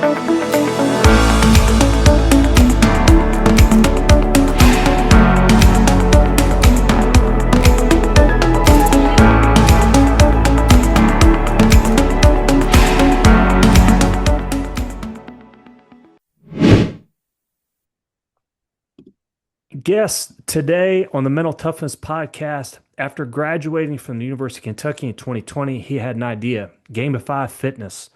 Guest today on the Mental Toughness podcast. After graduating from the University of Kentucky in 2020, he had an idea: Gamify fitness.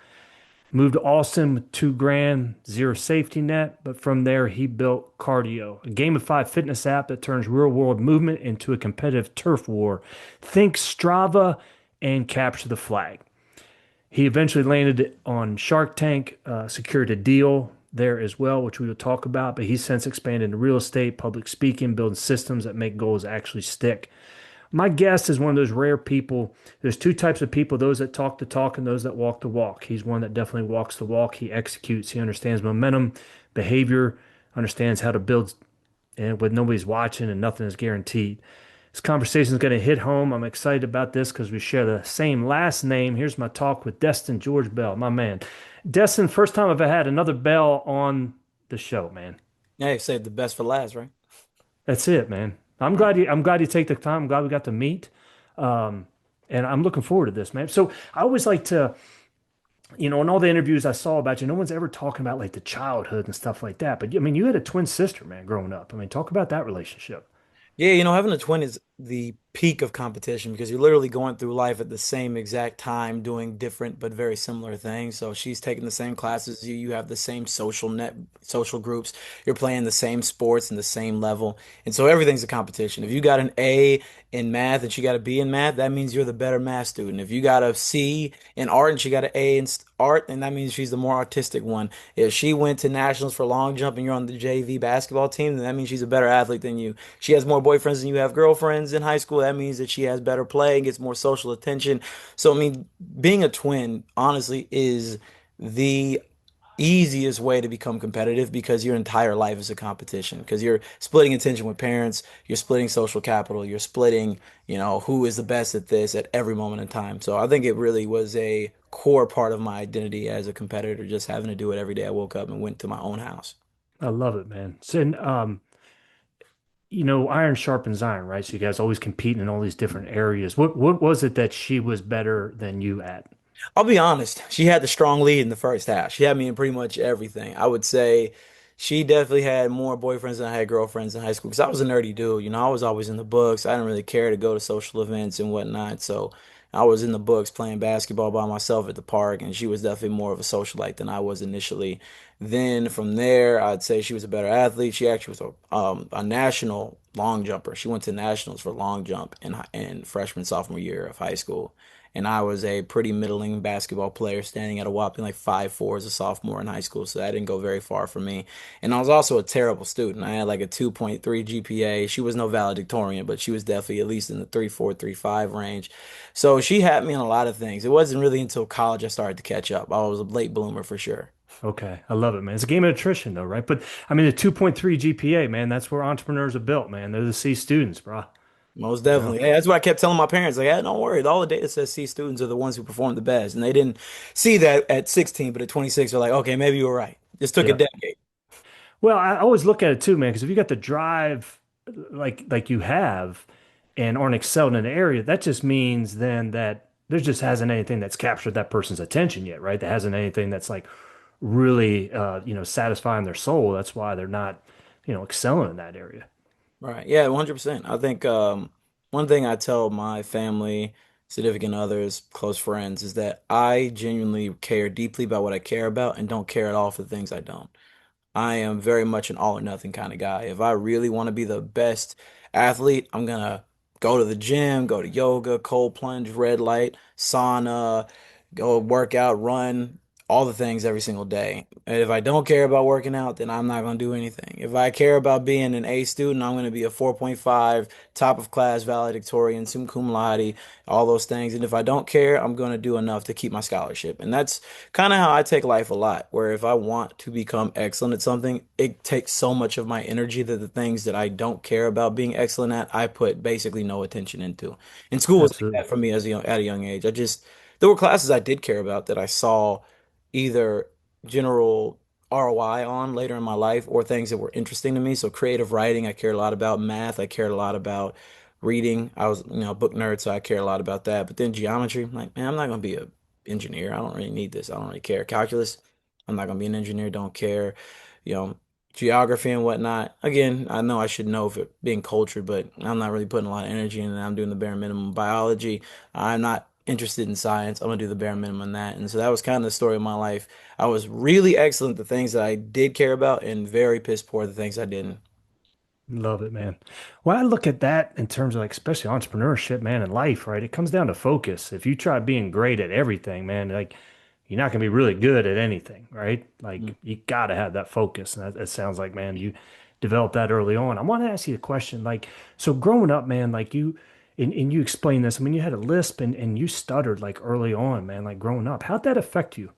Moved to Austin with 2 grand, zero safety net, but from there he built Cardio, a gamified fitness app that turns real world movement into a competitive turf war. Think Strava and capture the flag. He eventually landed on Shark Tank, secured a deal there as well, which we will talk about. But he's since expanded into real estate, public speaking, building systems that make goals actually stick. My guest is one of those rare people. There's two types of people: those that talk the talk and those that walk the walk. He's one that definitely walks the walk. He executes. He understands momentum, behavior, understands how to build and when nobody's watching and nothing is guaranteed. This conversation is going to hit home. I'm excited about this because we share the same last name. Here's my talk with Destin George Bell, my man. Destin, first time I've had another Bell on the show, man. Yeah, you saved the best for last, right? That's it, man. I'm glad you take the time. I'm glad we got to meet. Um, and I'm looking forward to this, man. So I always like to, in all the interviews I saw about you, no one's ever talking about like the childhood and stuff like that. But I mean, you had a twin sister, man, growing up. I mean, talk about that relationship. Yeah, having a twin is the peak of competition because you're literally going through life at the same exact time doing different but very similar things. So she's taking the same classes as you, you have the same social groups, you're playing the same sports and the same level. And so everything's a competition. If you got an A in math and she got a B in math, that means you're the better math student. If you got a C in art and she got an A in art, then that means she's the more artistic one. If she went to nationals for long jump and you're on the JV basketball team, then that means she's a better athlete than you. She has more boyfriends than you have girlfriends in high school. That means that she has better play and gets more social attention. So, I mean, being a twin, honestly, is the easiest way to become competitive because your entire life is a competition because you're splitting attention with parents, you're splitting social capital, you're splitting, who is the best at this at every moment in time. So I think it really was a core part of my identity as a competitor, just having to do it every day I woke up and went to my own house. I love it, man. So, and, iron sharpens iron, right? So you guys always competing in all these different areas. What was it that she was better than you at? I'll be honest, she had the strong lead in the first half. She had me in pretty much everything. I would say she definitely had more boyfriends than I had girlfriends in high school because I was a nerdy dude. I was always in the books. I didn't really care to go to social events and whatnot. So I was in the books playing basketball by myself at the park, and she was definitely more of a socialite than I was initially. Then from there, I'd say she was a better athlete. She actually was a national long jumper. She went to nationals for long jump in freshman, sophomore year of high school. And I was a pretty middling basketball player, standing at a whopping like 5'4" as a sophomore in high school. So that didn't go very far for me. And I was also a terrible student. I had like a 2.3 GPA. She was no valedictorian, but she was definitely at least in the 3.4, 3.5 range. So she had me in a lot of things. It wasn't really until college I started to catch up. I was a late bloomer for sure. Okay, I love it, man. It's a game of attrition, though, right? But I mean, the 2.3 GPA, man, that's where entrepreneurs are built, man. They're the C students, bro. Most You know? definitely. Hey, that's what I kept telling my parents. Like, hey, don't worry. All the data says C students are the ones who perform the best. And they didn't see that at 16, but at 26, they're like, okay, maybe you were right. Just took a Yeah. decade. Well, I always look at it too, man, because if you got the drive like you have and aren't excelling in the area, that just means then that there just hasn't anything that's captured that person's attention yet, right? There hasn't anything that's like really satisfying their soul. That's why they're not, excelling in that area. Right. Yeah, 100%. I think one thing I tell my family, significant others, close friends is that I genuinely care deeply about what I care about and don't care at all for the things I don't. I am very much an all or nothing kind of guy. If I really want to be the best athlete, I'm gonna go to the gym, go to yoga, cold plunge, red light, sauna, go work out, run, all the things every single day. And if I don't care about working out, then I'm not gonna do anything. If I care about being an A student, I'm gonna be a 4.5, top of class valedictorian, summa cum laude, all those things. And if I don't care, I'm gonna do enough to keep my scholarship. And that's kind of how I take life a lot, where if I want to become excellent at something, it takes so much of my energy that the things that I don't care about being excellent at, I put basically no attention into. And school was like Absolutely. that for me as a young, at a young age. There were classes I did care about that I saw either general ROI on later in my life or things that were interesting to me. So creative writing, I cared a lot about math. I cared a lot about reading. I was, a book nerd, so I cared a lot about that. But then geometry, I'm like, man, I'm not going to be a engineer. I don't really need this. I don't really care. Calculus, I'm not going to be an engineer. Don't care. You know, geography and whatnot. Again, I know I should know for being cultured, but I'm not really putting a lot of energy in it. I'm doing the bare minimum. Biology, I'm not interested in science. I'm gonna do the bare minimum in that. And so that was kind of the story of my life. I was really excellent at the things that I did care about and very piss poor at the things I didn't. Love it, man. Well, I look at that in terms of like, especially entrepreneurship, man, and life, right? It comes down to focus. If you try being great at everything, man, like you're not gonna be really good at anything, right? Mm. Like you gotta have that focus. And that sounds like, man, you developed that early on. I want to ask you a question. Like, so growing up, man, like and you explained this. I mean, you had a lisp and you stuttered like early on, man, like growing up. How'd that affect you?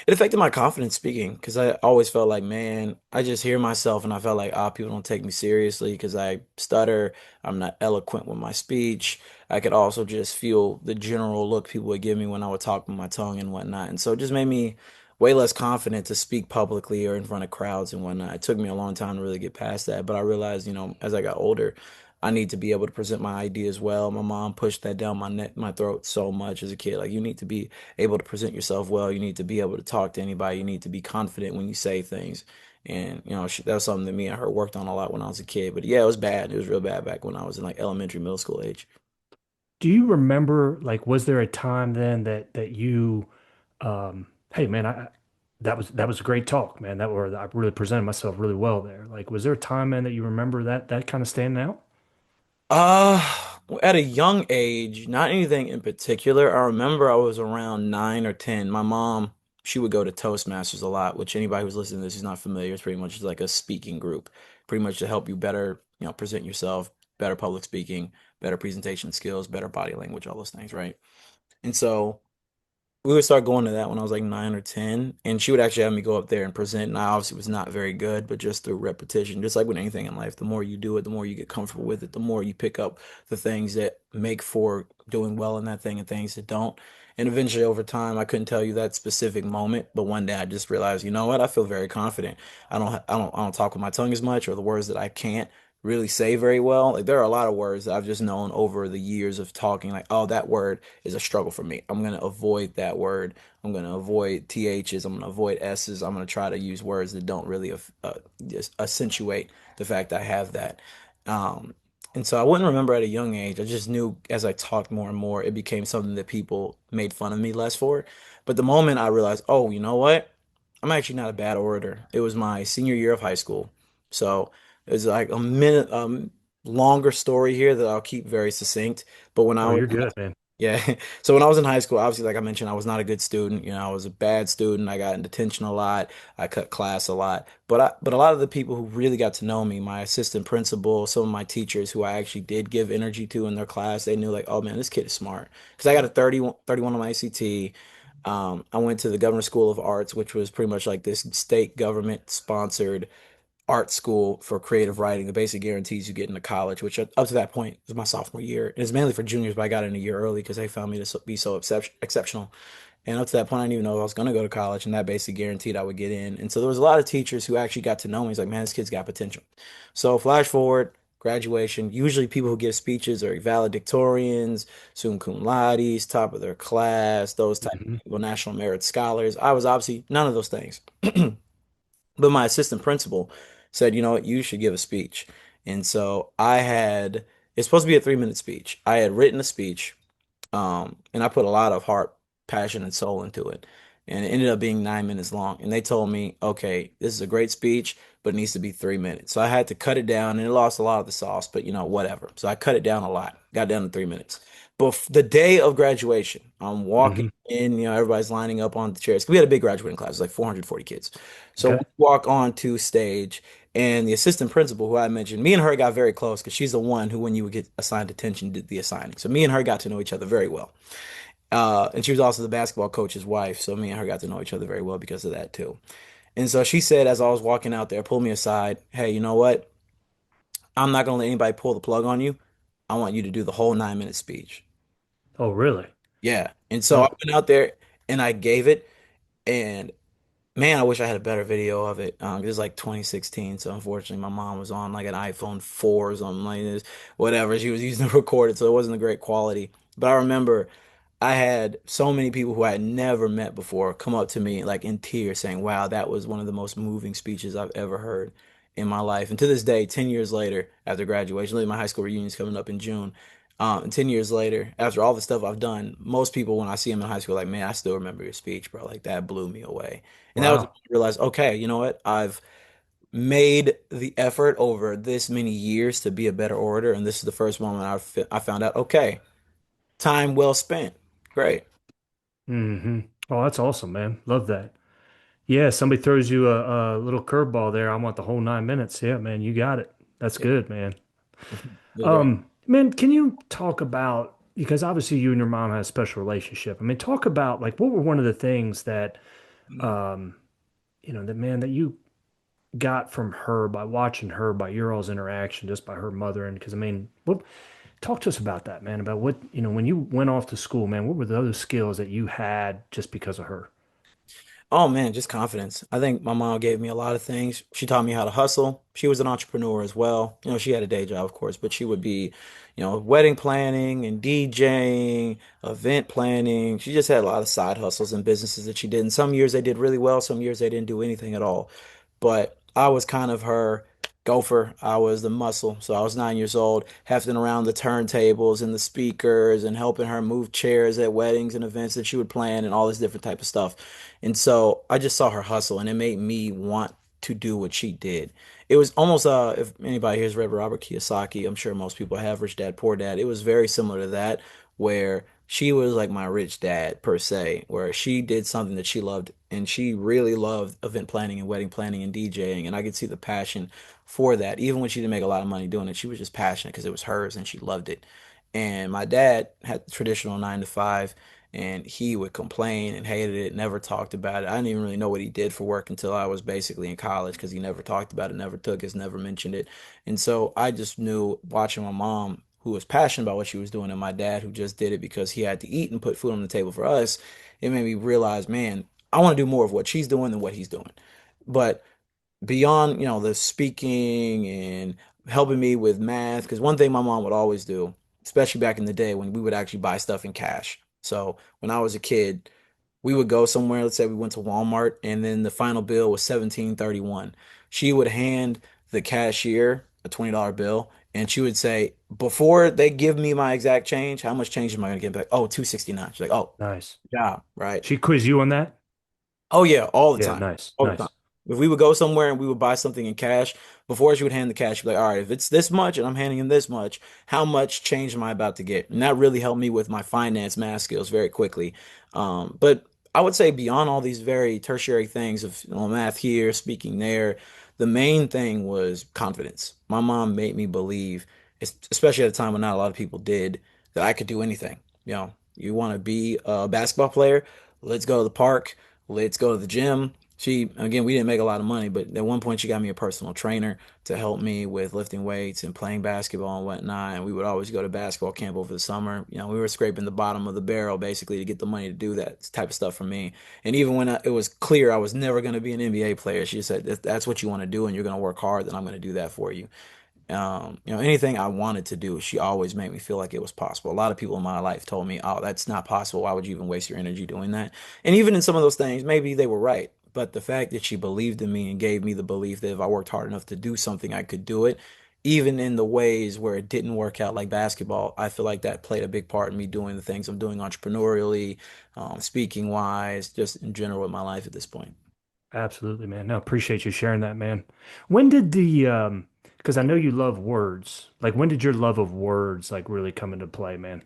It affected my confidence speaking because I always felt like, man, I just hear myself and I felt like, people don't take me seriously because I stutter. I'm not eloquent with my speech. I could also just feel the general look people would give me when I would talk with my tongue and whatnot. And so it just made me way less confident to speak publicly or in front of crowds and whatnot. It took me a long time to really get past that. But I realized, as I got older, I need to be able to present my ideas well. My mom pushed that down my throat so much as a kid. Like, you need to be able to present yourself well. You need to be able to talk to anybody. You need to be confident when you say things. And, that was something that me and her worked on a lot when I was a kid. But yeah, it was bad. It was real bad back when I was in like elementary, middle school age. Do you remember, like, was there a time then that you, hey man, that was a great talk, man. I really presented myself really well there. Like, was there a time, man, that you remember that kind of standing out? At a young age, not anything in particular. I remember I was around 9 or 10. My mom, she would go to Toastmasters a lot, which anybody who's listening to this is not familiar. It's pretty much just like a speaking group, pretty much to help you better, present yourself, better public speaking, better presentation skills, better body language, all those things, right? And so we would start going to that when I was like 9 or 10, and she would actually have me go up there and present. And I obviously was not very good, but just through repetition, just like with anything in life, the more you do it, the more you get comfortable with it, the more you pick up the things that make for doing well in that thing and things that don't. And eventually, over time, I couldn't tell you that specific moment, but one day I just realized, you know what? I feel very confident. I don't talk with my tongue as much, or the words that I can't really say very well. Like, there are a lot of words that I've just known over the years of talking, like, oh, that word is a struggle for me. I'm going to avoid that word. I'm going to avoid THs. I'm going to avoid S's. I'm going to try to use words that don't really just accentuate the fact I have that. Um, and so I wouldn't remember at a young age. I just knew as I talked more and more, it became something that people made fun of me less for. But the moment I realized, oh, you know what? I'm actually not a bad orator. It was my senior year of high school. So it's like a minute, longer story here that I'll keep very succinct. But when I Oh, was you're good, man. yeah. So when I was in high school, obviously, like I mentioned, I was not a good student. I was a bad student. I got in detention a lot. I cut class a lot. But a lot of the people who really got to know me, my assistant principal, some of my teachers who I actually did give energy to in their class, they knew like, oh man, this kid is smart. Because I got a 31 on my ACT. I went to the Governor School of Arts, which was pretty much like this state government sponsored art school for creative writing. The basic guarantees you get into college, which up to that point was my sophomore year. And it's mainly for juniors, but I got in a year early because they found me to be so exceptional. And up to that point, I didn't even know I was going to go to college, and that basically guaranteed I would get in. And so there was a lot of teachers who actually got to know me. He's like, man, this kid's got potential. So flash forward, graduation. Usually, people who give speeches are valedictorians, summa cum laudes, top of their class, those type Hmm. of people, national merit scholars. I was obviously none of those things. But my assistant principal said, you know what, you should give a speech. And so it's supposed to be a 3-minute speech. I had written a speech, and I put a lot of heart, passion, and soul into it. And it ended up being 9 minutes long. And they told me, okay, this is a great speech, but it needs to be 3 minutes. So I had to cut it down, and it lost a lot of the sauce, but whatever. So I cut it down a lot, got down to 3 minutes. But the day of graduation, I'm walking Hmm. in, everybody's lining up on the chairs. We had a big graduating class, it was like 440 kids. So we Okay. walk on to stage, and the assistant principal, who I mentioned, me and her got very close because she's the one who, when you would get assigned attention, did the assigning. So me and her got to know each other very well. And she was also the basketball coach's wife. So me and her got to know each other very well because of that too. And so she said, as I was walking out there, pulled me aside, hey, you know what? I'm not going to let anybody pull the plug on you. I want you to do the whole 9 minute speech. Oh, really? Yeah. And so I Oh, went out there and I gave it. And Man, I wish I had a better video of it. It was like 2016, so unfortunately, my mom was on like an iPhone 4 or something like this, whatever. She was using to record it, so it wasn't a great quality. But I remember I had so many people who I had never met before come up to me like in tears saying, "Wow, that was one of the most moving speeches I've ever heard in my life." And to this day, 10 years later, after graduation, like my high school reunion is coming up in June. And 10 years later, after all the stuff I've done, most people, when I see them in high school, are like, man, I still remember your speech, bro. Like that blew me away. And that was when Wow. I realized, okay, you know what? I've made the effort over this many years to be a better orator, and this is the first moment I found out, okay, time well spent. Great. Oh, that's awesome, man. Love that. Yeah, somebody throws you a little curveball there. I want the whole 9 minutes. Yeah, man, you got it. That's Yeah, good, man. it was great. Man, can you talk about, because obviously you and your mom had a special relationship. I mean, talk about like what were one of the things that that man that you got from her by watching her, by your all's interaction, just by her mother. And because I mean, what talk to us about that, man, about what, when you went off to school, man, what were the other skills that you had just because of her? Oh man, just confidence. I think my mom gave me a lot of things. She taught me how to hustle. She was an entrepreneur as well. She had a day job, of course, but she would be, wedding planning and DJing, event planning. She just had a lot of side hustles and businesses that she did. And some years they did really well, some years they didn't do anything at all. But I was kind of her gopher. I was the muscle. So I was 9 years old, hefting around the turntables and the speakers and helping her move chairs at weddings and events that she would plan and all this different type of stuff. And so I just saw her hustle and it made me want to do what she did. It was almost if anybody here's read Robert Kiyosaki, I'm sure most people have Rich Dad Poor Dad. It was very similar to that, where she was like my rich dad per se, where she did something that she loved and she really loved event planning and wedding planning and DJing. And I could see the passion for that. Even when she didn't make a lot of money doing it, she was just passionate because it was hers and she loved it. And my dad had the traditional 9 to 5 and he would complain and hated it, never talked about it. I didn't even really know what he did for work until I was basically in college because he never talked about it, never took it, never mentioned it. And so I just knew watching my mom, who was passionate about what she was doing, and my dad, who just did it because he had to eat and put food on the table for us, it made me realize, man, I want to do more of what she's doing than what he's doing. But beyond, the speaking and helping me with math, because one thing my mom would always do, especially back in the day when we would actually buy stuff in cash. So when I was a kid, we would go somewhere, let's say we went to Walmart, and then the final bill was 17.31. She would hand the cashier a $20 bill, and she would say, before they give me my exact change, how much change am I going to get back? Oh, 269. She's like, oh, Nice. good job, right? She quiz you on that? Oh yeah, all the Yeah, time. nice, All the time. nice. If we would go somewhere and we would buy something in cash, before she would hand the cash, she'd be like, all right, if it's this much and I'm handing him this much, how much change am I about to get? And that really helped me with my finance math skills very quickly. But I would say beyond all these very tertiary things of math here, speaking there, the main thing was confidence. My mom made me believe, especially at a time when not a lot of people did, that I could do anything. You want to be a basketball player? Let's go to the park. Let's go to the gym. Again, we didn't make a lot of money, but at one point she got me a personal trainer to help me with lifting weights and playing basketball and whatnot. And we would always go to basketball camp over the summer. We were scraping the bottom of the barrel basically to get the money to do that type of stuff for me. And even when it was clear I was never going to be an NBA player, she said, if that's what you want to do and you're going to work hard, then I'm going to do that for you. Anything I wanted to do, she always made me feel like it was possible. A lot of people in my life told me, "Oh, that's not possible. Why would you even waste your energy doing that?" And even in some of those things, maybe they were right. But the fact that she believed in me and gave me the belief that if I worked hard enough to do something, I could do it, even in the ways where it didn't work out, like basketball, I feel like that played a big part in me doing the things I'm doing entrepreneurially, speaking wise, just in general with my life at this point. Absolutely, man. No, appreciate you sharing that, man. When did because I know you love words. Like when did your love of words like really come into play, man?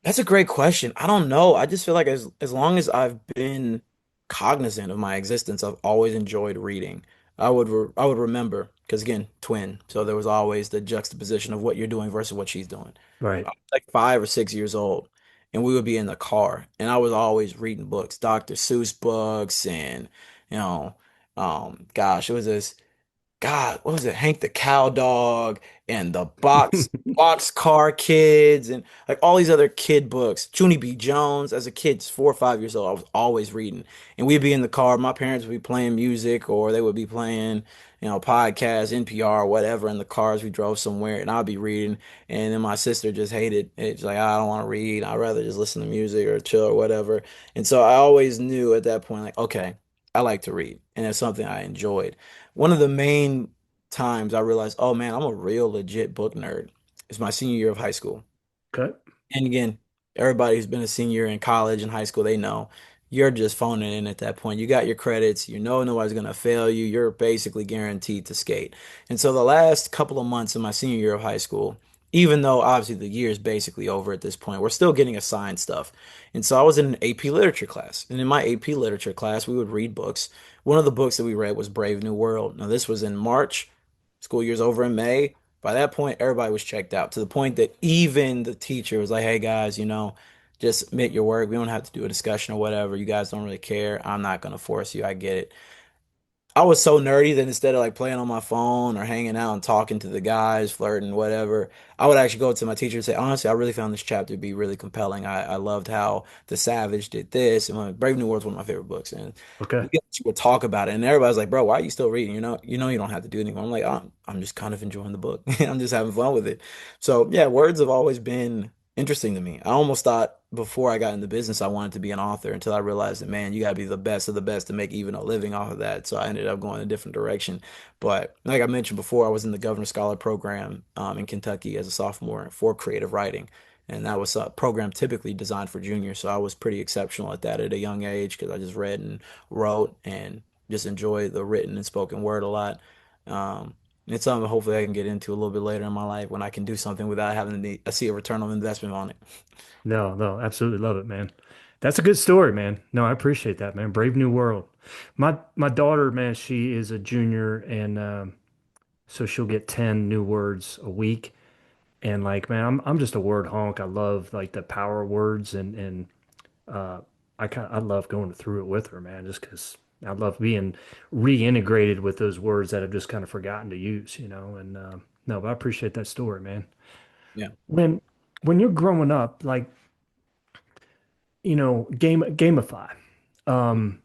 That's a great question. I don't know. I just feel like as long as I've been cognizant of my existence, I've always enjoyed reading. I would remember because again, twin. So there was always the juxtaposition of what you're doing versus what she's doing. Right. I was like 5 or 6 years old, and we would be in the car, and I was always reading books, Dr. Seuss books, and you know, gosh, it was this. God, what was it? Hank the Cow Dog and the Boxcar Kids and like all these other kid books. Junie B. Jones, as a kid, 4 or 5 years old, I was always reading. And we'd be in the car, my parents would be playing music or they would be playing, podcasts, NPR, whatever in the cars. We drove somewhere and I'd be reading. And then my sister just hated it. She's like, I don't want to read. I'd rather just listen to music or chill or whatever. And so I always knew at that point, like, okay, I like to read. And it's something I enjoyed. One of the main times I realized, oh man, I'm a real legit book nerd. It's my senior year of high school. Okay. And again, everybody who's been a senior in college and high school, they know you're just phoning in at that point. You got your credits, you know nobody's gonna fail you. You're basically guaranteed to skate. And so the last couple of months of my senior year of high school, even though obviously the year is basically over at this point, we're still getting assigned stuff. And so I was in an AP literature class. And in my AP literature class, we would read books. One of the books that we read was Brave New World. Now this was in March, school year's over in May. By that point, everybody was checked out to the point that even the teacher was like, hey guys, just admit your work. We don't have to do a discussion or whatever. You guys don't really care. I'm not going to force you. I get it. I was so nerdy that instead of like playing on my phone or hanging out and talking to the guys, flirting, whatever, I would actually go to my teacher and say, honestly, I really found this chapter to be really compelling. I loved how the Savage did this. And Brave New World is one of my favorite books. And Okay. we would talk about it. And everybody's like, bro, why are you still reading? You don't have to do anything. I'm like, I'm just kind of enjoying the book. I'm just having fun with it. So yeah, words have always been interesting to me. I almost thought before I got into business, I wanted to be an author until I realized that, man, you got to be the best of the best to make even a living off of that. So I ended up going a different direction. But like I mentioned before, I was in the Governor Scholar program in Kentucky as a sophomore for creative writing. And that was a program typically designed for juniors. So I was pretty exceptional at that at a young age because I just read and wrote and just enjoy the written and spoken word a lot. It's something hopefully I can get into a little bit later in my life when I can do something without having to see a return on investment on it. No, no, absolutely love it, man. That's a good story, man. No, I appreciate that, man. Brave New World. My daughter, man, she is a junior, and so she'll get 10 new words a week. And like, man, I'm just a word honk. I love like the power words, and uh, I love going through it with her, man, just because I love being reintegrated with those words that I've just kind of forgotten to use, And no, but I appreciate that story, man. Yeah. When when you're growing up, like, gamify. Um,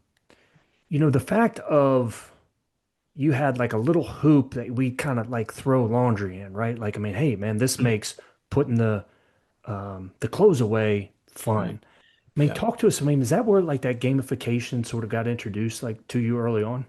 the fact of you had like a little hoop that we kind of like throw laundry in, right? Like, I mean, hey, man, this makes putting the clothes away Right. fun. I mean, Yeah. talk to us. I mean, is that where like that gamification sort of got introduced like to you early on?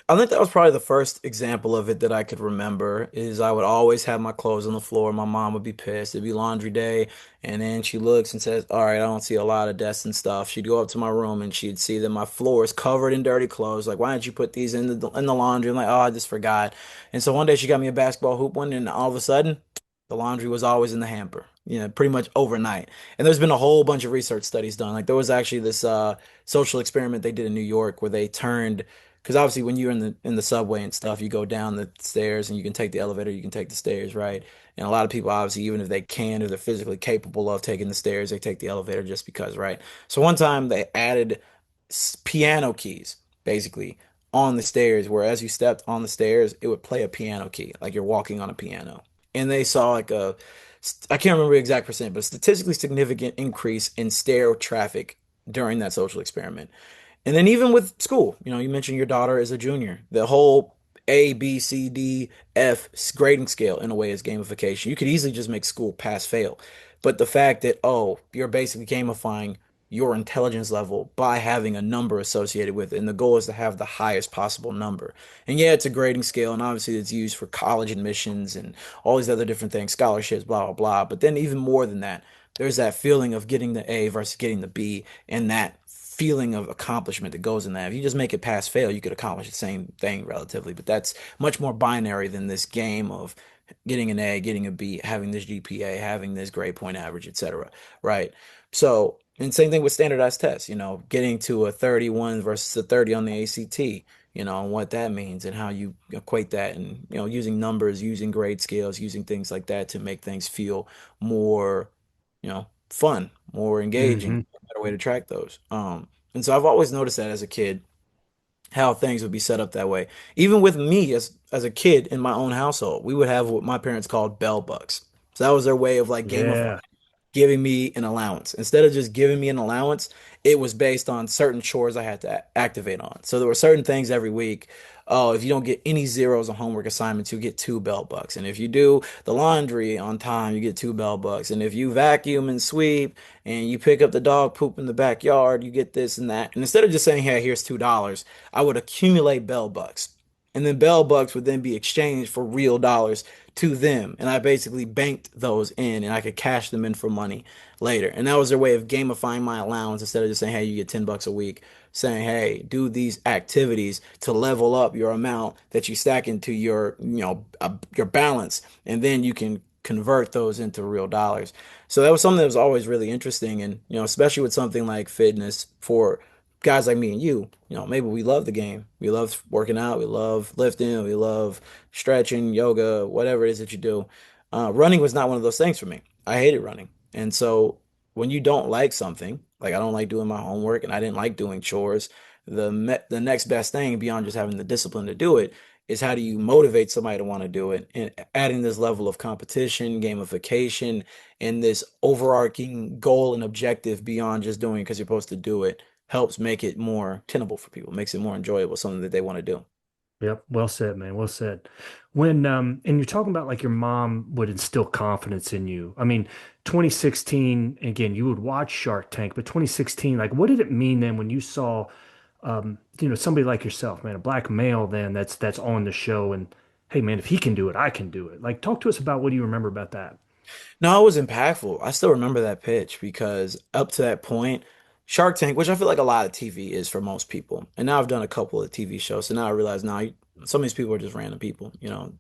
I think that was probably the first example of it that I could remember is I would always have my clothes on the floor. My mom would be pissed. It'd be laundry day. And then she looks and says, all right, I don't see a lot of Destin stuff. She'd go up to my room and she'd see that my floor is covered in dirty clothes. Like, why didn't you put these in the laundry? I'm like, oh, I just forgot. And so one day she got me a basketball hoop one, and all of a sudden, the laundry was always in the hamper, pretty much overnight. And there's been a whole bunch of research studies done. Like there was actually this social experiment they did in New York where they turned because obviously when you're in the subway and stuff, you go down the stairs and you can take the elevator, you can take the stairs, right? And a lot of people obviously, even if they can, if they're physically capable of taking the stairs, they take the elevator just because, right? So one time they added piano keys basically on the stairs, where as you stepped on the stairs, it would play a piano key, like you're walking on a piano. And they saw like I can't remember the exact percent, but statistically significant increase in stair traffic during that social experiment. And then even with school, you mentioned your daughter is a junior. The whole A, B, C, D, F grading scale in a way is gamification. You could easily just make school pass fail. But the fact that, oh, you're basically gamifying your intelligence level by having a number associated with it. And the goal is to have the highest possible number. And yeah, it's a grading scale, and obviously it's used for college admissions and all these other different things, scholarships, blah, blah, blah. But then even more than that, there's that feeling of getting the A versus getting the B, and that feeling of accomplishment that goes in that. If you just make it pass fail, you could accomplish the same thing relatively, but that's much more binary than this game of getting an A, getting a B, having this GPA, having this grade point average, etc. Right? So, and same thing with standardized tests, getting to a 31 versus a 30 on the ACT, and what that means and how you equate that and, using numbers, using grade scales, using things like that to make things feel more fun, more engaging, Hmm. a better way to track those. And so I've always noticed that as a kid, how things would be set up that way. Even with me as a kid in my own household, we would have what my parents called bell bucks. So that was their way of like gamifying Yeah. giving me an allowance. Instead of just giving me an allowance, it was based on certain chores I had to activate on. So there were certain things every week. Oh, if you don't get any zeros on homework assignments, you get 2 bell bucks. And if you do the laundry on time, you get 2 bell bucks. And if you vacuum and sweep and you pick up the dog poop in the backyard, you get this and that. And instead of just saying, hey, here's $2, I would accumulate bell bucks. And then bell bucks would then be exchanged for real dollars to them. And I basically banked those in and I could cash them in for money later. And that was their way of gamifying my allowance instead of just saying, hey, you get $10 a week, saying, hey, do these activities to level up your amount that you stack into your, your balance. And then you can convert those into real dollars. So that was something that was always really interesting. And, especially with something like fitness for guys like me and you, maybe we love the game. We love working out. We love lifting. We love stretching, yoga, whatever it is that you do. Running was not one of those things for me. I hated running. And so when you don't like something, like I don't like doing my homework and I didn't like doing chores, the next best thing beyond just having the discipline to do it is how do you motivate somebody to want to do it and adding this level of competition, gamification, and this overarching goal and objective beyond just doing it because you're supposed to do it helps make it more tenable for people, makes it more enjoyable, something that they want to do. Yep. Well said, man. Well said. When and you're talking about like your mom would instill confidence in you. I mean, 2016, again, you would watch Shark Tank, but 2016, like what did it mean then when you saw somebody like yourself, man, a black male then that's on the show and hey man, if he can do it, I can do it. Like talk to us about what do you remember about that? No, it was impactful. I still remember that pitch because up to that point, Shark Tank, which I feel like a lot of TV is for most people, and now I've done a couple of TV shows, so now I realize now some of these people are just random people.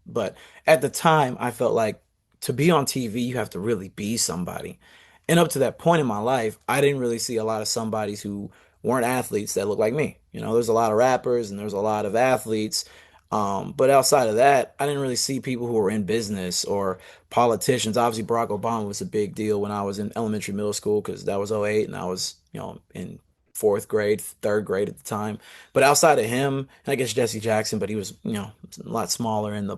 But at the time, I felt like to be on TV, you have to really be somebody. And up to that point in my life, I didn't really see a lot of somebodies who weren't athletes that looked like me. There's a lot of rappers and there's a lot of athletes. But outside of that, I didn't really see people who were in business or politicians. Obviously, Barack Obama was a big deal when I was in elementary, middle school because that was '08 and I was, in fourth grade, third grade at the time. But outside of him, and I guess Jesse Jackson, but he was, a lot smaller in the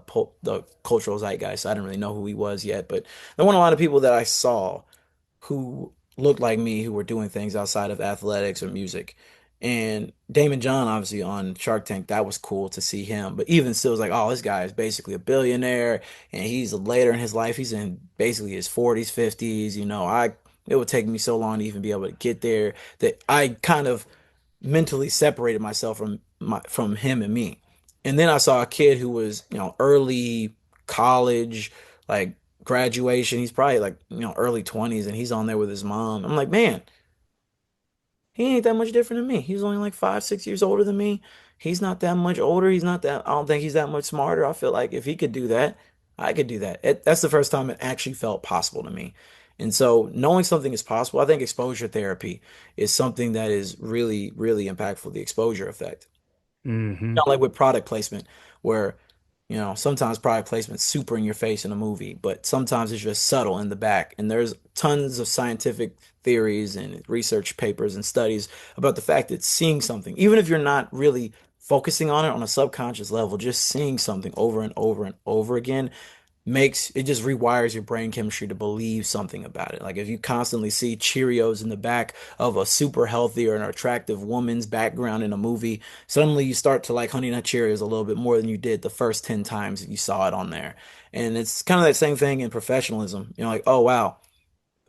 cultural zeitgeist. So I didn't really know who he was yet. But there weren't a lot of people that I saw who looked like me who were doing things outside of athletics or music. And Damon John, obviously on Shark Tank, that was cool to see him. But even still, it was like, oh, this guy is basically a billionaire, and he's later in his life. He's in basically his 40s, 50s. It would take me so long to even be able to get there that I kind of mentally separated myself from him and me. And then I saw a kid who was, early college, like graduation. He's probably like, early 20s and he's on there with his mom. I'm like, man, he ain't that much different than me. He's only like 5, 6 years older than me. He's not that much older. I don't think he's that much smarter. I feel like if he could do that, I could do that. That's the first time it actually felt possible to me. And so knowing something is possible, I think exposure therapy is something that is really, really impactful, the exposure effect. Hmm. Not like with product placement, where sometimes product placement's super in your face in a movie, but sometimes it's just subtle in the back. And there's tons of scientific theories and research papers and studies about the fact that seeing something, even if you're not really focusing on it on a subconscious level, just seeing something over and over and over again makes it just rewires your brain chemistry to believe something about it. Like if you constantly see Cheerios in the back of a super healthy or an attractive woman's background in a movie, suddenly you start to like Honey Nut Cheerios a little bit more than you did the first 10 times that you saw it on there. And it's kind of that same thing in professionalism. Like, oh wow,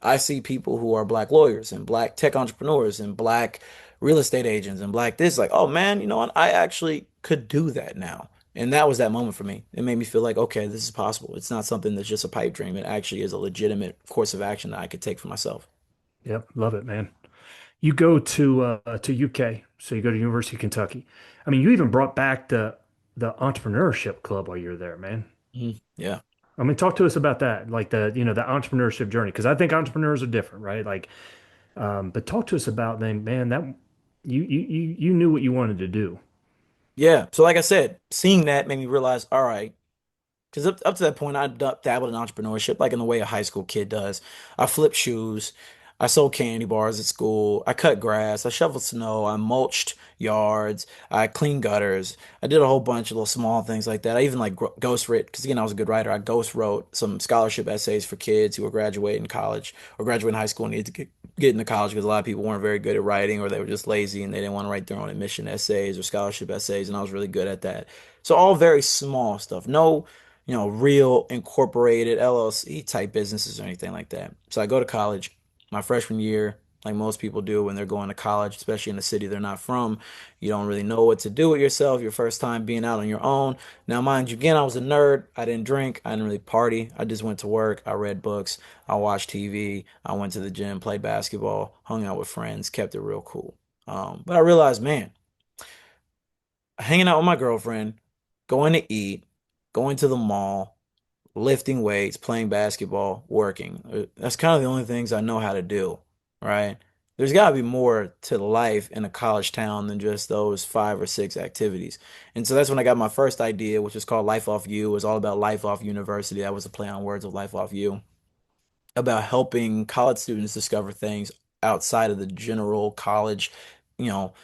I see people who are black lawyers and black tech entrepreneurs and black real estate agents and black this, like, oh man, you know what? I actually could do that now. And that was that moment for me. It made me feel like, okay, this is possible. It's not something that's just a pipe dream. It actually is a legitimate course of action that I could take for myself. Yep. Love it, man. You go to UK, so you go to University of Kentucky. I mean, you even brought back the entrepreneurship club while you were there, man. Yeah. I mean, talk to us about that, like the entrepreneurship journey, because I think entrepreneurs are different, right? Like, but talk to us about then, man, that you knew what you wanted to do. Yeah. So like I said, seeing that made me realize, all right, because up to that point, I dabbled in entrepreneurship, like in the way a high school kid does. I flipped shoes. I sold candy bars at school. I cut grass. I shoveled snow. I mulched yards. I cleaned gutters. I did a whole bunch of little small things like that. I even like ghost writ because again I was a good writer. I ghost wrote some scholarship essays for kids who were graduating college or graduating high school and needed to get into college because a lot of people weren't very good at writing or they were just lazy and they didn't want to write their own admission essays or scholarship essays, and I was really good at that. So all very small stuff. No, real incorporated LLC type businesses or anything like that. So I go to college my freshman year, like most people do when they're going to college, especially in the city they're not from. You don't really know what to do with yourself. Your first time being out on your own. Now, mind you, again, I was a nerd. I didn't drink. I didn't really party. I just went to work. I read books. I watched TV. I went to the gym, played basketball, hung out with friends, kept it real cool. But I realized, man, hanging out with my girlfriend, going to eat, going to the mall, lifting weights, playing basketball, working. That's kind of the only things I know how to do, right? There's got to be more to life in a college town than just those 5 or 6 activities. And so that's when I got my first idea, which was called Life Off You. It was all about Life Off University. That was a play on words of Life Off You, about helping college students discover things outside of the general college, you know,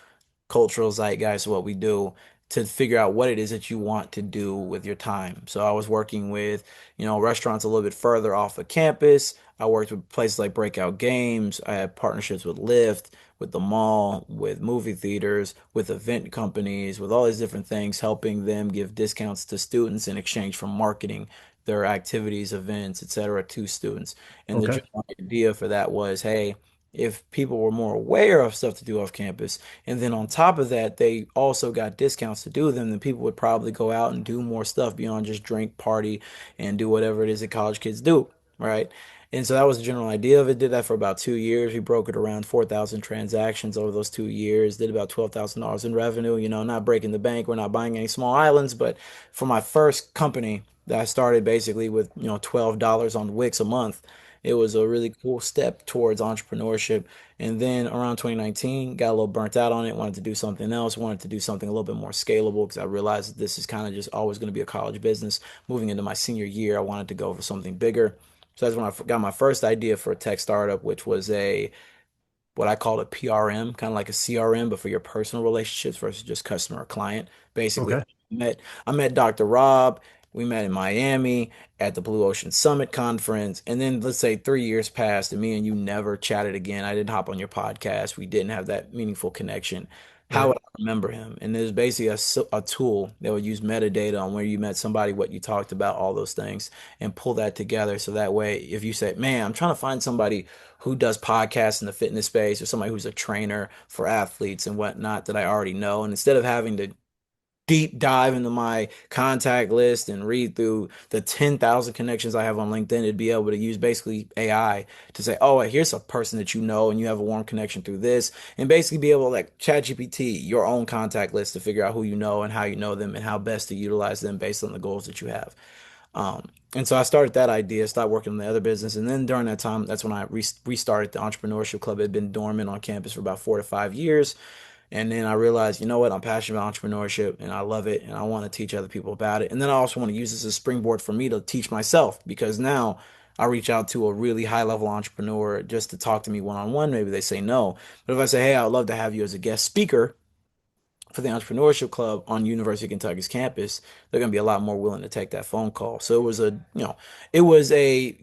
cultural zeitgeist of what we do to figure out what it is that you want to do with your time. So I was working with, restaurants a little bit further off of campus. I worked with places like Breakout Games. I had partnerships with Lyft, with the mall, with movie theaters, with event companies, with all these different things, helping them give discounts to students in exchange for marketing their activities, events, etc., to students. And the Okay. general idea for that was, hey, if people were more aware of stuff to do off campus, and then on top of that, they also got discounts to do them, then people would probably go out and do more stuff beyond just drink, party, and do whatever it is that college kids do, right? And so that was the general idea of it. Did that for about 2 years. We broke it around 4,000 transactions over those 2 years, did about $12,000 in revenue, not breaking the bank. We're not buying any small islands, but for my first company that I started basically with, $12 on Wix a month, it was a really cool step towards entrepreneurship. And then around 2019, got a little burnt out on it, wanted to do something else, wanted to do something a little bit more scalable because I realized that this is kind of just always going to be a college business. Moving into my senior year, I wanted to go for something bigger. So that's when I got my first idea for a tech startup, which was a what I call a PRM, kind of like a CRM, but for your personal relationships versus just customer or client. Basically, Okay. I met Dr. Rob. We met in Miami at the Blue Ocean Summit conference. And then let's say 3 years passed and me and you never chatted again. I didn't hop on your podcast. We didn't have that meaningful connection. How Right. would I remember him? And there's basically a tool that would use metadata on where you met somebody, what you talked about, all those things, and pull that together. So that way, if you say, man, I'm trying to find somebody who does podcasts in the fitness space or somebody who's a trainer for athletes and whatnot that I already know. And instead of having to deep dive into my contact list and read through the 10,000 connections I have on LinkedIn, it'd be able to use basically AI to say, oh, here's a person that you know and you have a warm connection through this, and basically be able to like ChatGPT your own contact list to figure out who you know and how you know them and how best to utilize them based on the goals that you have. And so I started that idea, started working on the other business. And then during that time, that's when I restarted the entrepreneurship club. It had been dormant on campus for about 4 to 5 years. And then I realized, you know what, I'm passionate about entrepreneurship and I love it and I want to teach other people about it. And then I also want to use this as a springboard for me to teach myself because now I reach out to a really high level entrepreneur just to talk to me one on one. Maybe they say no. But if I say, hey, I'd love to have you as a guest speaker for the entrepreneurship club on University of Kentucky's campus, they're going to be a lot more willing to take that phone call. So it was a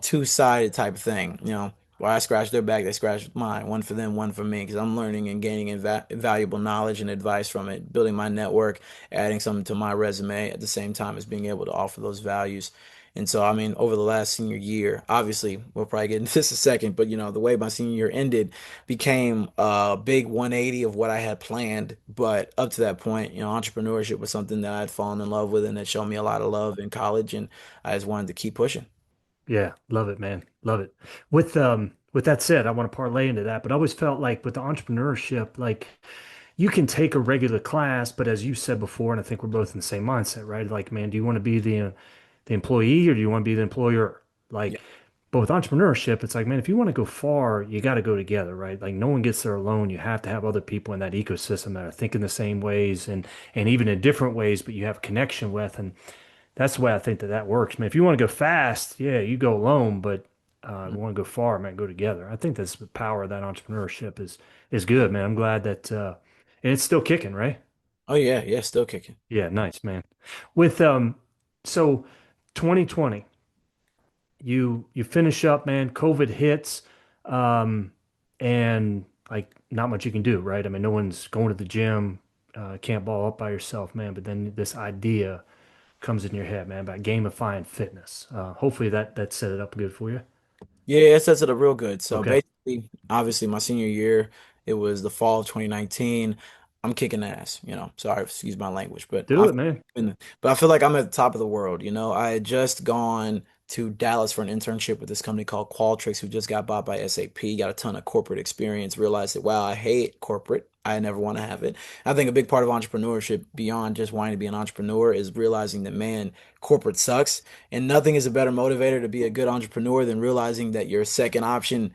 two-sided type of thing, where I scratched their back, they scratched mine, one for them, one for me, because I'm learning and gaining invaluable knowledge and advice from it, building my network, adding something to my resume at the same time as being able to offer those values. And so, I mean, over the last senior year, obviously, we'll probably get into this a second, but the way my senior year ended became a big 180 of what I had planned. But up to that point, entrepreneurship was something that I had fallen in love with and that showed me a lot of love in college, and I just wanted to keep pushing. Yeah, love it, man. Love it. With that said, I want to parlay into that, but I always felt like with the entrepreneurship, like you can take a regular class, but as you said before, and I think we're both in the same mindset, right? Like, man, do you want to be the employee or do you want to be the employer? Yeah. Like, but with entrepreneurship, it's like, man, if you want to go far, you got to go together, right? Like, no one gets there alone. You have to have other people in that ecosystem that are thinking the same ways and even in different ways, but you have connection with. And that's the way I think that works. Man, if you want to go fast, yeah, you go alone, but want to go far, man, go together. I think that's the power of that entrepreneurship is good, man. I'm glad that and it's still kicking, right? Oh yeah, yeah, still kicking. Yeah, nice, man. With so 2020, you finish up, man, COVID hits, um, and like not much you can do, right? I mean, no one's going to the gym, can't ball up by yourself, man. But then this idea comes in your head, man, about gamifying fitness. Hopefully that set it up good for you. Yeah, it sets it up real good. So Okay. basically, obviously, my senior year, it was the fall of 2019. I'm kicking ass, you know. Sorry, excuse my language, Do it, man. but I feel like I'm at the top of the world. You know, I had just gone to Dallas for an internship with this company called Qualtrics, who just got bought by SAP. Got a ton of corporate experience. Realized that wow, I hate corporate. I never want to have it. I think a big part of entrepreneurship, beyond just wanting to be an entrepreneur, is realizing that man, corporate sucks, and nothing is a better motivator to be a good entrepreneur than realizing that your second option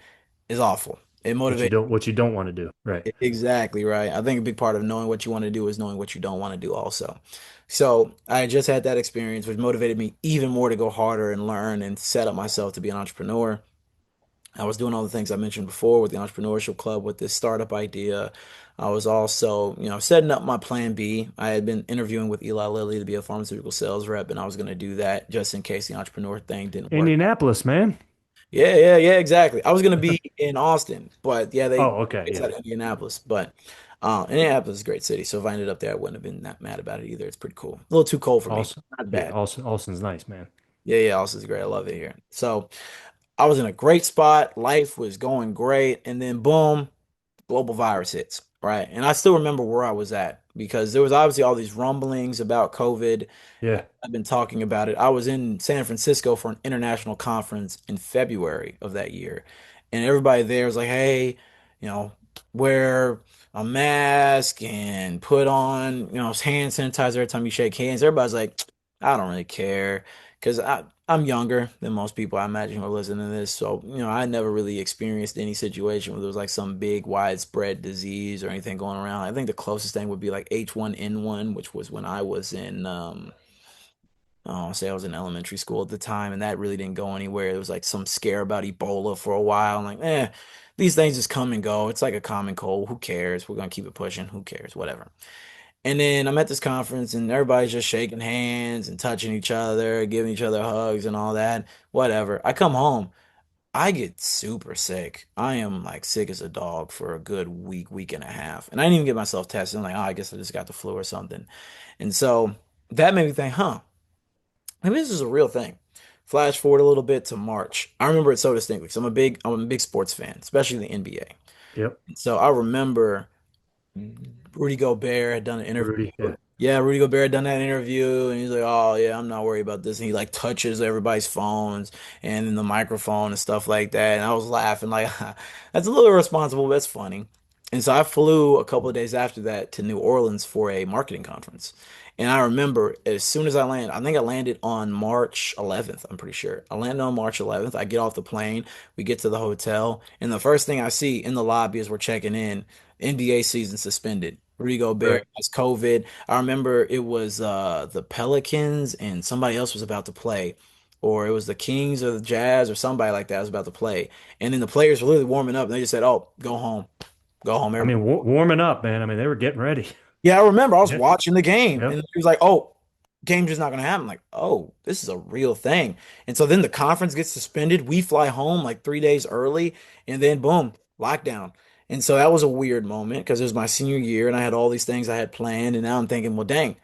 is awful. It motivates. What you don't want to do, right? Exactly right. I think a big part of knowing what you want to do is knowing what you don't want to do also. So I just had that experience, which motivated me even more to go harder and learn and set up myself to be an entrepreneur. I was doing all the things I mentioned before with the entrepreneurship club, with this startup idea. I was also, you know, setting up my plan B. I had been interviewing with Eli Lilly to be a pharmaceutical sales rep, and I was going to do that just in case the entrepreneur thing didn't work. Indianapolis, man. Yeah, yeah, yeah, exactly. I was gonna be in Austin, but yeah, they Oh, okay, based yeah. out of Indianapolis. But Indianapolis is a great city, so if I ended up there, I wouldn't have been that mad about it either. It's pretty cool. A little too cold for me. Austin, Not yeah, bad. Austin's nice, man. Yeah, yeah, Austin's great. I love it here. So I was in a great spot. Life was going great, and then boom, global virus hits. Right, and I still remember where I was at because there was obviously all these rumblings about COVID. Yeah. I've been talking about it. I was in San Francisco for an international conference in February of that year. And everybody there was like, hey, you know, wear a mask and put on, you know, hand sanitizer every time you shake hands. Everybody's like, I don't really care because I'm younger than most people I imagine who are listening to this. So, you know, I never really experienced any situation where there was like some big widespread disease or anything going around. I think the closest thing would be like H1N1, which was when I was in I'll say I was in elementary school at the time, and that really didn't go anywhere. There was like some scare about Ebola for a while. I'm like, these things just come and go. It's like a common cold. Who cares? We're gonna keep it pushing. Who cares? Whatever. And then I'm at this conference, and everybody's just shaking hands and touching each other, giving each other hugs and all that. Whatever. I come home. I get super sick. I am like sick as a dog for a good week, week and a half. And I didn't even get myself tested. I'm like, oh, I guess I just got the flu or something. And so that made me think, huh, maybe this is a real thing. Flash forward a little bit to March. I remember it so distinctly because I'm a big sports fan, especially the NBA. Yep. So I remember Rudy Gobert had done an interview. Rudy. Yeah. Yeah, Rudy Gobert had done that interview, and he's like, "Oh yeah, I'm not worried about this." And he like touches everybody's phones and then the microphone and stuff like that. And I was laughing like, "That's a little irresponsible, but that's funny." And so I flew a couple of days after that to New Orleans for a marketing conference. And I remember as soon as I landed, I think I landed on March 11th, I'm pretty sure. I landed on March 11th. I get off the plane, we get to the hotel, and the first thing I see in the lobby as we're checking in, NBA season suspended. Rudy Gobert Right. has COVID. I remember it was the Pelicans and somebody else was about to play, or it was the Kings or the Jazz or somebody like that was about to play. And then the players were literally warming up and they just said, "Oh, go home. Go home, I everybody." mean, warming up, man. I mean, they were getting ready. Yeah, I remember I was Yeah. watching the game and Yep. he was like, "Oh, game's just not gonna happen." I'm like, "Oh, this is a real thing." And so then the conference gets suspended. We fly home like 3 days early, and then boom, lockdown. And so that was a weird moment because it was my senior year and I had all these things I had planned, and now I'm thinking, well, dang.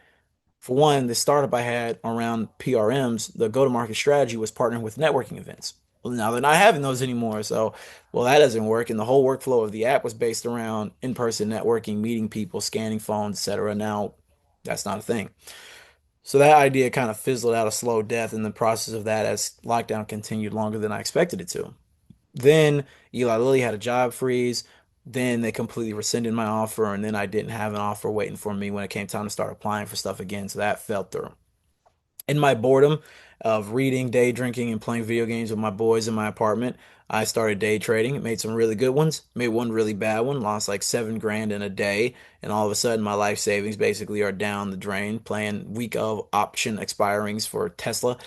For one, the startup I had around PRMs, the go-to-market strategy was partnering with networking events. Well, now they're not having those anymore. So, well, that doesn't work. And the whole workflow of the app was based around in-person networking, meeting people, scanning phones, etc. Now that's not a thing. So that idea kind of fizzled out a slow death in the process of that as lockdown continued longer than I expected it to. Then Eli Lilly had a job freeze. Then they completely rescinded my offer, and then I didn't have an offer waiting for me when it came time to start applying for stuff again. So that fell through. In my boredom of reading, day drinking, and playing video games with my boys in my apartment, I started day trading. Made some really good ones. Made one really bad one. Lost like 7 grand in a day, and all of a sudden my life savings basically are down the drain. Playing week of option expirings for Tesla.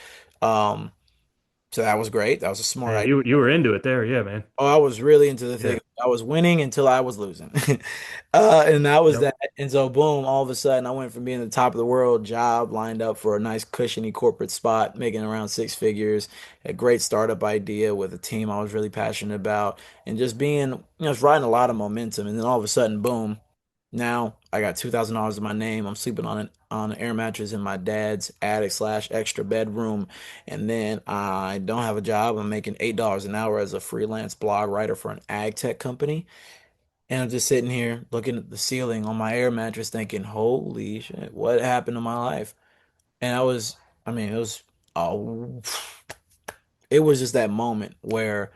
Um, So that was great. That was a smart Man, idea. you were into it there, yeah, man. Oh, I was really into the Yeah. thing. I was winning until I was losing. And that was Yep. that. And so, boom, all of a sudden, I went from being the top of the world job, lined up for a nice, cushiony corporate spot, making around six figures, a great startup idea with a team I was really passionate about, and just being, just riding a lot of momentum. And then all of a sudden, boom, now I got $2,000 in my name. I'm sleeping on an air mattress in my dad's attic slash extra bedroom. And then I don't have a job. I'm making $8 an hour as a freelance blog writer for an ag tech company. And I'm just sitting here looking at the ceiling on my air mattress thinking, holy shit, what happened to my life? And I mean, oh, it was just that moment where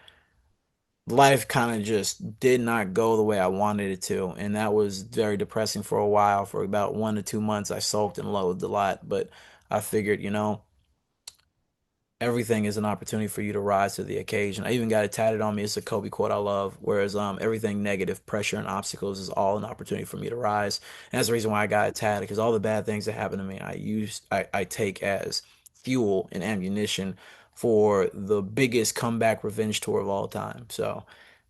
life kind of just did not go the way I wanted it to. And that was very depressing for a while. For about 1 to 2 months, I sulked and loathed a lot. But I figured, everything is an opportunity for you to rise to the occasion. I even got it tatted on me. It's a Kobe quote I love. Whereas everything negative, pressure, and obstacles is all an opportunity for me to rise. And that's the reason why I got it tatted because all the bad things that happen to me, I take as fuel and ammunition for the biggest comeback revenge tour of all time. So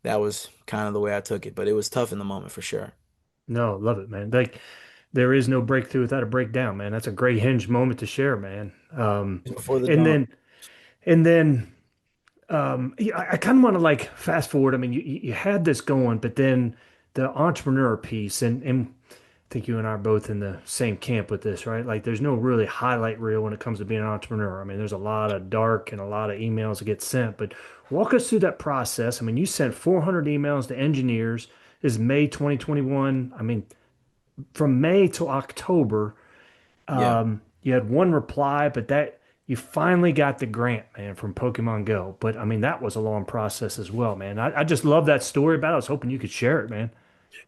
that was kind of the way I took it. But it was tough in the moment for sure. No, love it, man. Like there is no breakthrough without a breakdown, man. That's a great hinge moment to share, man. Before the And dawn. then and then yeah, I kind of want to like fast forward. I mean, you had this going, but then the entrepreneur piece, and I think you and I are both in the same camp with this, right? Like, there's no really highlight reel when it comes to being an entrepreneur. I mean, there's a lot of dark and a lot of emails that get sent, but walk us through that process. I mean, you sent 400 emails to engineers. This is May 2021. I mean, from May to October, Yeah. you had one reply, but that you finally got the grant, man, from Pokemon Go. But I mean, that was a long process as well, man. I just love that story about it. I was hoping you could share it, man.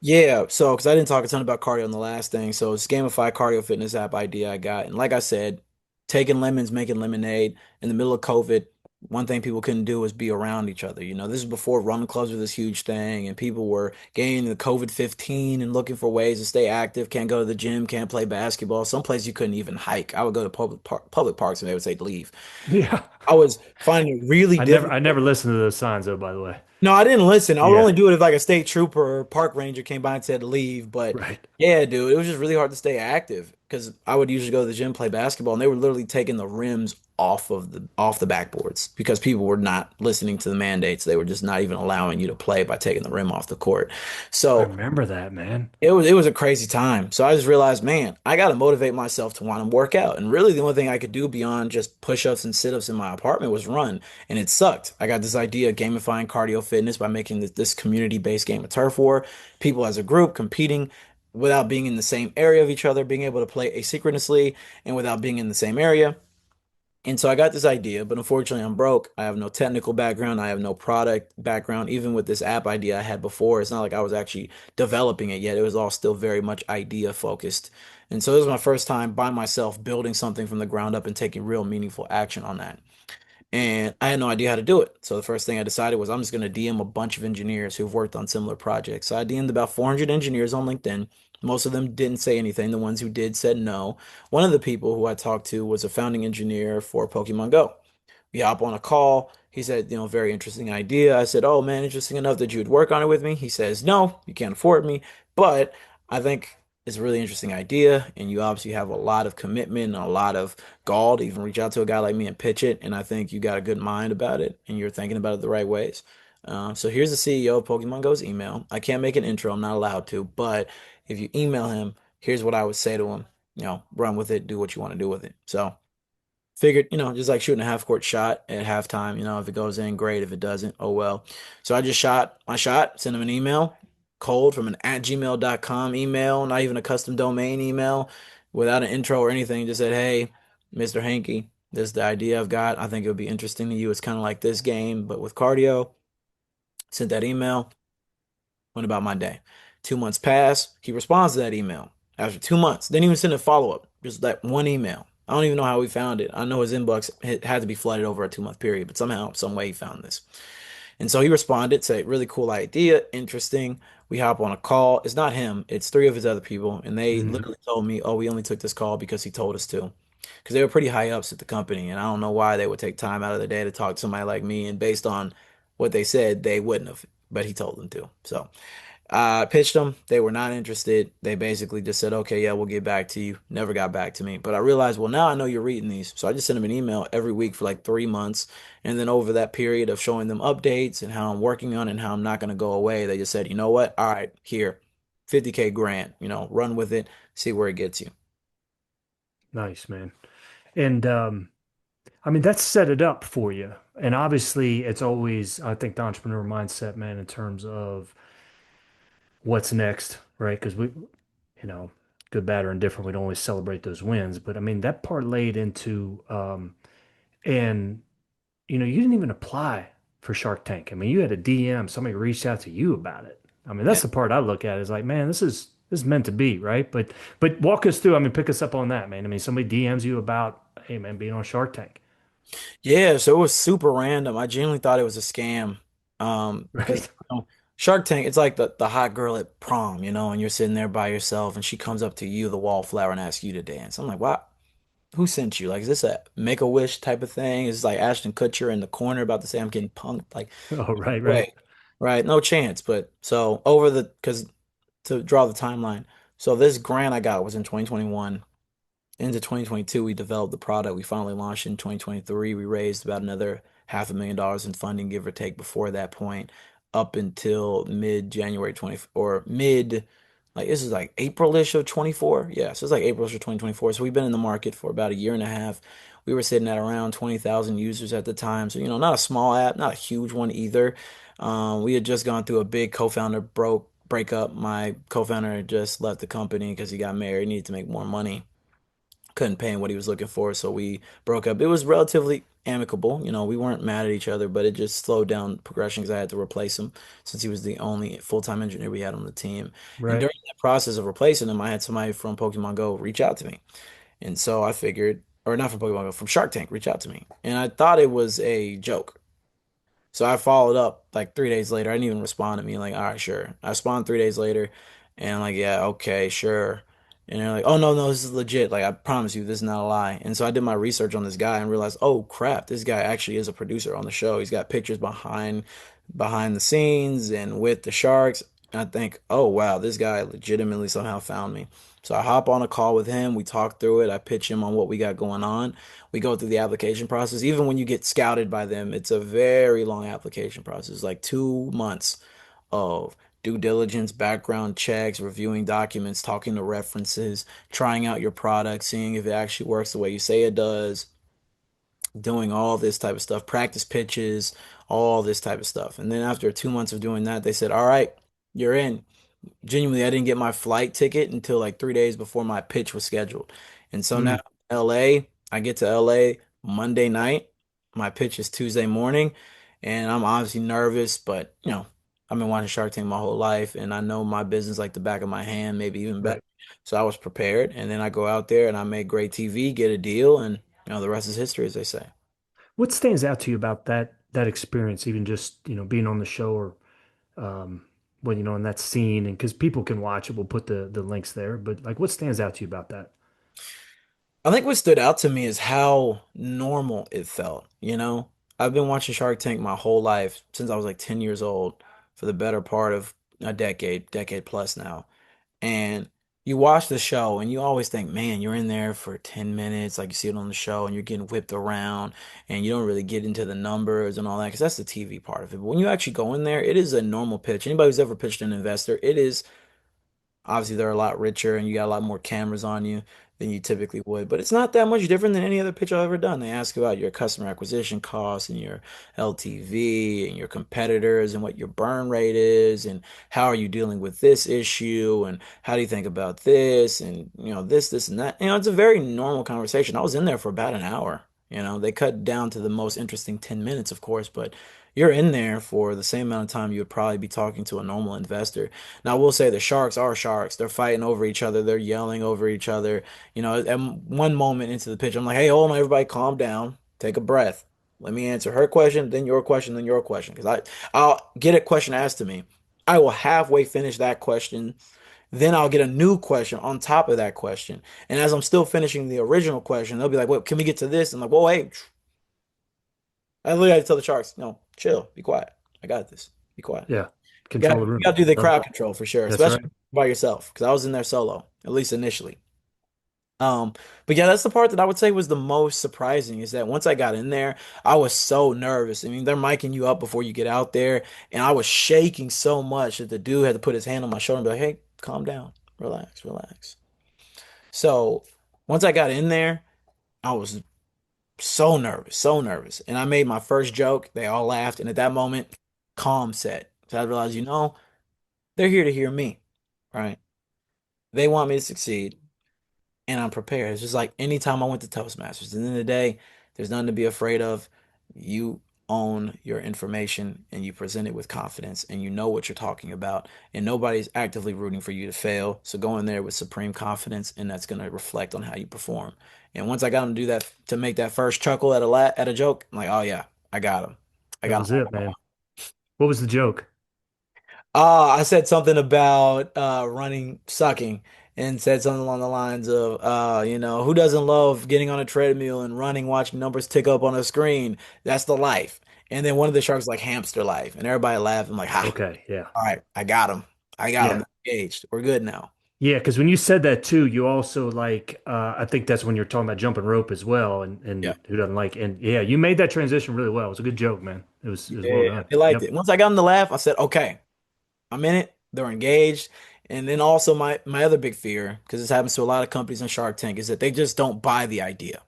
Yeah, so because I didn't talk a ton about cardio in the last thing, so it's gamified cardio fitness app idea I got, and like I said, taking lemons, making lemonade in the middle of COVID. One thing people couldn't do was be around each other. This is before running clubs were this huge thing, and people were getting the COVID-19 and looking for ways to stay active. Can't go to the gym, can't play basketball. Some places you couldn't even hike. I would go to public parks, and they would say leave. Yeah. I was finding it really I difficult. never listened to those signs though, by the way. No, I didn't listen. I would Yeah, only do it if like a state trooper or park ranger came by and said to leave. But right. yeah, dude, it was just really hard to stay active because I would usually go to the gym, play basketball, and they were literally taking the rims off the backboards because people were not listening to the mandates. They were just not even allowing you to play by taking the rim off the court. I So remember that, man. it was a crazy time. So I just realized, man, I got to motivate myself to want to work out. And really, the only thing I could do beyond just push-ups and sit-ups in my apartment was run, and it sucked. I got this idea of gamifying cardio fitness by making this community-based game of turf war, people as a group competing without being in the same area of each other, being able to play asynchronously and without being in the same area. And so I got this idea, but unfortunately I'm broke. I have no technical background. I have no product background. Even with this app idea I had before, it's not like I was actually developing it yet. It was all still very much idea focused. And so this was my first time by myself building something from the ground up and taking real meaningful action on that. And I had no idea how to do it. So the first thing I decided was I'm just going to DM a bunch of engineers who've worked on similar projects. So I DM'd about 400 engineers on LinkedIn. Most of them didn't say anything. The ones who did said no. One of the people who I talked to was a founding engineer for Pokemon Go. We hop on a call. He said, very interesting idea. I said, oh man, interesting enough that you would work on it with me. He says, no, you can't afford me, but I think it's a really interesting idea. And you obviously have a lot of commitment and a lot of gall to even reach out to a guy like me and pitch it. And I think you got a good mind about it and you're thinking about it the right ways. So here's the CEO of Pokemon Go's email. I can't make an intro. I'm not allowed to, but if you email him, here's what I would say to him. Run with it, do what you want to do with it. So figured, just like shooting a half court shot at halftime, if it goes in, great. If it doesn't, oh well. So I just shot my shot, sent him an email, cold from an at gmail.com email, not even a custom domain email, without an intro or anything. Just said, hey, Mr. Hankey, this is the idea I've got. I think it would be interesting to you. It's kind of like this game, but with cardio. Sent that email, went about my day. 2 months pass. He responds to that email after 2 months. Didn't even send a follow up, just that one email. I don't even know how he found it. I know his inbox had to be flooded over a 2 month period, but somehow, some way he found this. And so he responded, said, really cool idea, interesting. We hop on a call. It's not him, it's three of his other people. And they Mhm. literally told me, oh, we only took this call because he told us to. because they were pretty high ups at the company, and I don't know why they would take time out of their day to talk to somebody like me. And based on what they said, they wouldn't have, but he told them to. So I pitched them. They were not interested. They basically just said, okay, yeah, we'll get back to you. Never got back to me. But I realized, well, now I know you're reading these. So I just sent them an email every week for like 3 months. And then over that period of showing them updates and how I'm working on it and how I'm not going to go away, they just said, you know what? All right, here, 50K grant, run with it, see where it gets you. Nice, man. And I mean, that's set it up for you. And obviously, it's always, I think, the entrepreneur mindset, man, in terms of what's next, right? Because you know, good, bad, or indifferent, we don't always celebrate those wins. But I mean, that parlayed into, and, you didn't even apply for Shark Tank. I mean, you had a DM, somebody reached out to you about it. I mean, that's Yeah. the part I look at is like, man, this is meant to be, right? But walk us through, I mean, pick us up on that, man. I mean, somebody DMs you about, hey, man, being on Shark Tank, Yeah, so it was super random. I genuinely thought it was a scam. Because right? Shark Tank, it's like the hot girl at prom, and you're sitting there by yourself and she comes up to you, the wallflower, and asks you to dance. I'm like, what? Who sent you? Like, is this a Make-A-Wish type of thing? Is this like Ashton Kutcher in the corner about to say I'm getting punked? Like, Oh, right, right. way. Right, no chance. But so because to draw the timeline, so this grant I got was in 2021. Into 2022, we developed the product. We finally launched in 2023. We raised about another $500,000 in funding, give or take, before that point, up until mid January 20 or mid, like this is like April-ish of 24. Yeah, so it's like April-ish of 2024. So we've been in the market for about a year and a half. We were sitting at around 20,000 users at the time. So, not a small app, not a huge one either. We had just gone through a big co-founder breakup. My co-founder had just left the company because he got married, needed to make more money, couldn't pay him what he was looking for, so we broke up. It was relatively amicable. We weren't mad at each other, but it just slowed down progression because I had to replace him since he was the only full-time engineer we had on the team. And Right. during that process of replacing him, I had somebody from Pokemon Go reach out to me. And so I figured, or not from Pokemon Go, from Shark Tank reach out to me. And I thought it was a joke. So I followed up like 3 days later. I didn't even respond to me. Like, all right, sure. I respond 3 days later, and I'm like, yeah, okay, sure. And they're like, oh no, no, this is legit. Like, I promise you, this is not a lie. And so I did my research on this guy and realized, oh crap, this guy actually is a producer on the show. He's got pictures behind the scenes and with the sharks. And I think, oh wow, this guy legitimately somehow found me. So I hop on a call with him. We talk through it. I pitch him on what we got going on. We go through the application process. Even when you get scouted by them, it's a very long application process, like 2 months of due diligence, background checks, reviewing documents, talking to references, trying out your product, seeing if it actually works the way you say it does, doing all this type of stuff, practice pitches, all this type of stuff. And then after 2 months of doing that, they said, all right, you're in. Genuinely, I didn't get my flight ticket until like 3 days before my pitch was scheduled. And so now Mm, LA, I get to LA Monday night. My pitch is Tuesday morning, and I'm obviously nervous, but I've been watching Shark Tank my whole life, and I know my business like the back of my hand, maybe even better. right. So I was prepared, and then I go out there and I make great TV, get a deal, and the rest is history, as they say. What stands out to you about that experience, even just, being on the show or when, in that scene, and because people can watch it, we'll put the links there, but like what stands out to you about that? I think what stood out to me is how normal it felt. I've been watching Shark Tank my whole life since I was like 10 years old for the better part of a decade plus now. And you watch the show and you always think, man, you're in there for 10 minutes, like you see it on the show, and you're getting whipped around and you don't really get into the numbers and all that because that's the TV part of it. But when you actually go in there, it is a normal pitch. Anybody who's ever pitched an investor, it is. Obviously, they're a lot richer and you got a lot more cameras on you than you typically would, but it's not that much different than any other pitch I've ever done. They ask about your customer acquisition costs and your LTV and your competitors and what your burn rate is and how are you dealing with this issue and how do you think about this and this and that. It's a very normal conversation. I was in there for about an hour. They cut down to the most interesting 10 minutes, of course, but you're in there for the same amount of time you would probably be talking to a normal investor. Now, I will say the sharks are sharks. They're fighting over each other. They're yelling over each other. At one moment into the pitch, I'm like, hey, hold on, everybody, calm down. Take a breath. Let me answer her question, then your question, then your question. Because I'll get a question asked to me. I will halfway finish that question Then I'll get a new question on top of that question. And as I'm still finishing the original question, they'll be like, "Wait, can we get to this?" I'm like, "Whoa, hey." I literally had to tell the sharks, "No, chill, be quiet. I got this. Be quiet." Yeah. You Control got the you room. got to do the Love it. crowd control for sure, That's right. especially by yourself, because I was in there solo, at least initially. Um, but yeah, that's the part that I would say was the most surprising is that once I got in there, I was so nervous. I mean, they're micing you up before you get out there, and I was shaking so much that the dude had to put his hand on my shoulder and be like, "Hey, calm down, relax, relax." So once I got in there, I was so nervous, so nervous. And I made my first joke. They all laughed, and at that moment, calm set. So I realized, they're here to hear me, right? They want me to succeed. And I'm prepared. It's just like anytime I went to Toastmasters. At the end of the day, there's nothing to be afraid of. You own your information and you present it with confidence and you know what you're talking about. And nobody's actively rooting for you to fail. So go in there with supreme confidence and that's going to reflect on how you perform. And once I got him to do that, to make that first chuckle at a joke, I'm like, oh yeah, I got him. I That got him. was it, man. What was the joke? I said something about running sucking and said something along the lines of who doesn't love getting on a treadmill and running, watching numbers tick up on a screen? That's the life. And then one of the sharks like hamster life, and everybody laughed. I'm like, ha, Okay. Yeah. all right, I got him. I got him Yeah. engaged. We're good now. Yeah. Because when you said that too, you also like, I think that's when you're talking about jumping rope as well. Yeah. And who doesn't like, and yeah, you made that transition really well. It was a good joke, man. It was well Yeah, done. they liked Yep. it. Once I got them to laugh, I said, okay. I'm in it. They're engaged. And then also my other big fear, because this happens to a lot of companies on Shark Tank, is that they just don't buy the idea.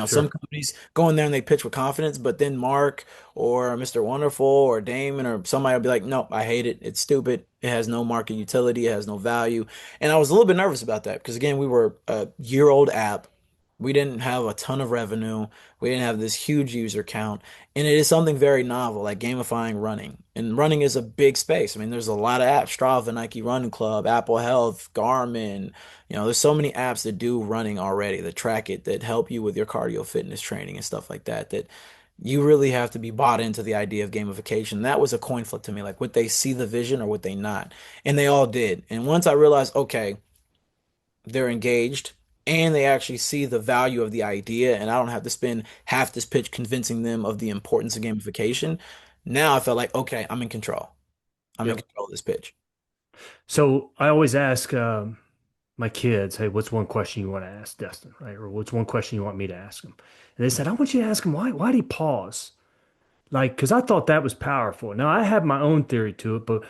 Some Sure. companies go in there and they pitch with confidence, but then Mark or Mr. Wonderful or Damon or somebody will be like, nope, I hate it. It's stupid. It has no market utility. It has no value. And I was a little bit nervous about that because, again, we were a year-old app. We didn't have a ton of revenue. We didn't have this huge user count. And it is something very novel, like gamifying running. And running is a big space. I mean, there's a lot of apps, Strava, Nike Running Club, Apple Health, Garmin. There's so many apps that do running already, that track it, that help you with your cardio fitness training and stuff like that, that you really have to be bought into the idea of gamification. That was a coin flip to me. Like, would they see the vision or would they not? And they all did. And once I realized, okay, they're engaged and they actually see the value of the idea and I don't have to spend half this pitch convincing them of the importance of gamification. Now I felt like, okay, I'm in control. I'm in Yep. control of this pitch. So I always ask my kids, hey, what's one question you want to ask Destin, right? Or what's one question you want me to ask him? And they said, I want you to ask him why did he pause? Like, because I thought that was powerful. Now I have my own theory to it, but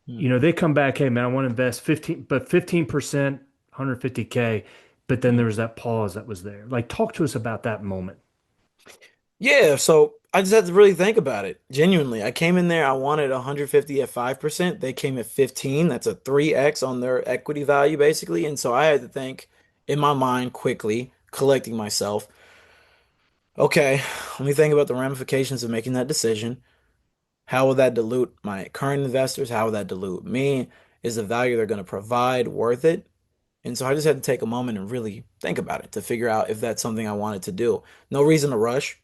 Hmm. they come back, hey man, I want to invest 15%, 150K, but then there was that pause that was there. Like, talk to us about that moment. Yeah, so I just had to really think about it. Genuinely, I came in there, I wanted 150 at 5%. They came at 15. That's a 3x on their equity value, basically. And so I had to think in my mind quickly, collecting myself. Okay, let me think about the ramifications of making that decision. How will that dilute my current investors? How will that dilute me? Is the value they're going to provide worth it? And so I just had to take a moment and really think about it to figure out if that's something I wanted to do. No reason to rush.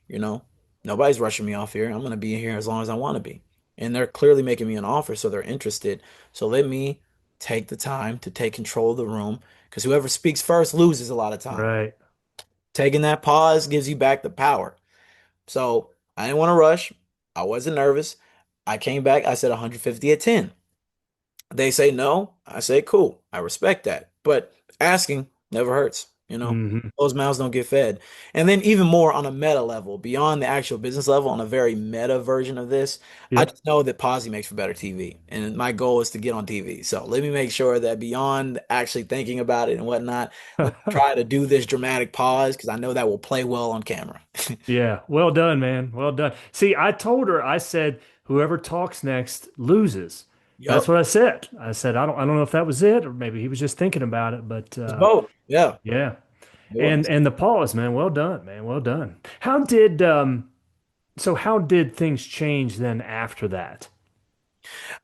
Nobody's rushing me off here. I'm going to be here as long as I want to be. And they're clearly making me an offer, so they're interested. So let me take the time to take control of the room because whoever speaks first loses a lot of time. Right. Taking that pause gives you back the power. So I didn't want to rush. I wasn't nervous. I came back. I said 150 at 10. They say no. I say cool. I respect that. But asking never hurts. Hmm. Those mouths don't get fed. And then even more on a meta level, beyond the actual business level, on a very meta version of this, I Yep. just know that Posy makes for better TV. And my goal is to get on TV. So let me make sure that beyond actually thinking about it and whatnot, let me try to do this dramatic pause because I know that will play well on camera. Yeah. Well done, man. Well done. See, I told her, I said, whoever talks next loses. That's Yup. what I said. I don't know if that was it or maybe he was just thinking about it, but It's both. Yeah, yeah. it And was. and the pause, man. Well done, man. Well done. How did things change then after that?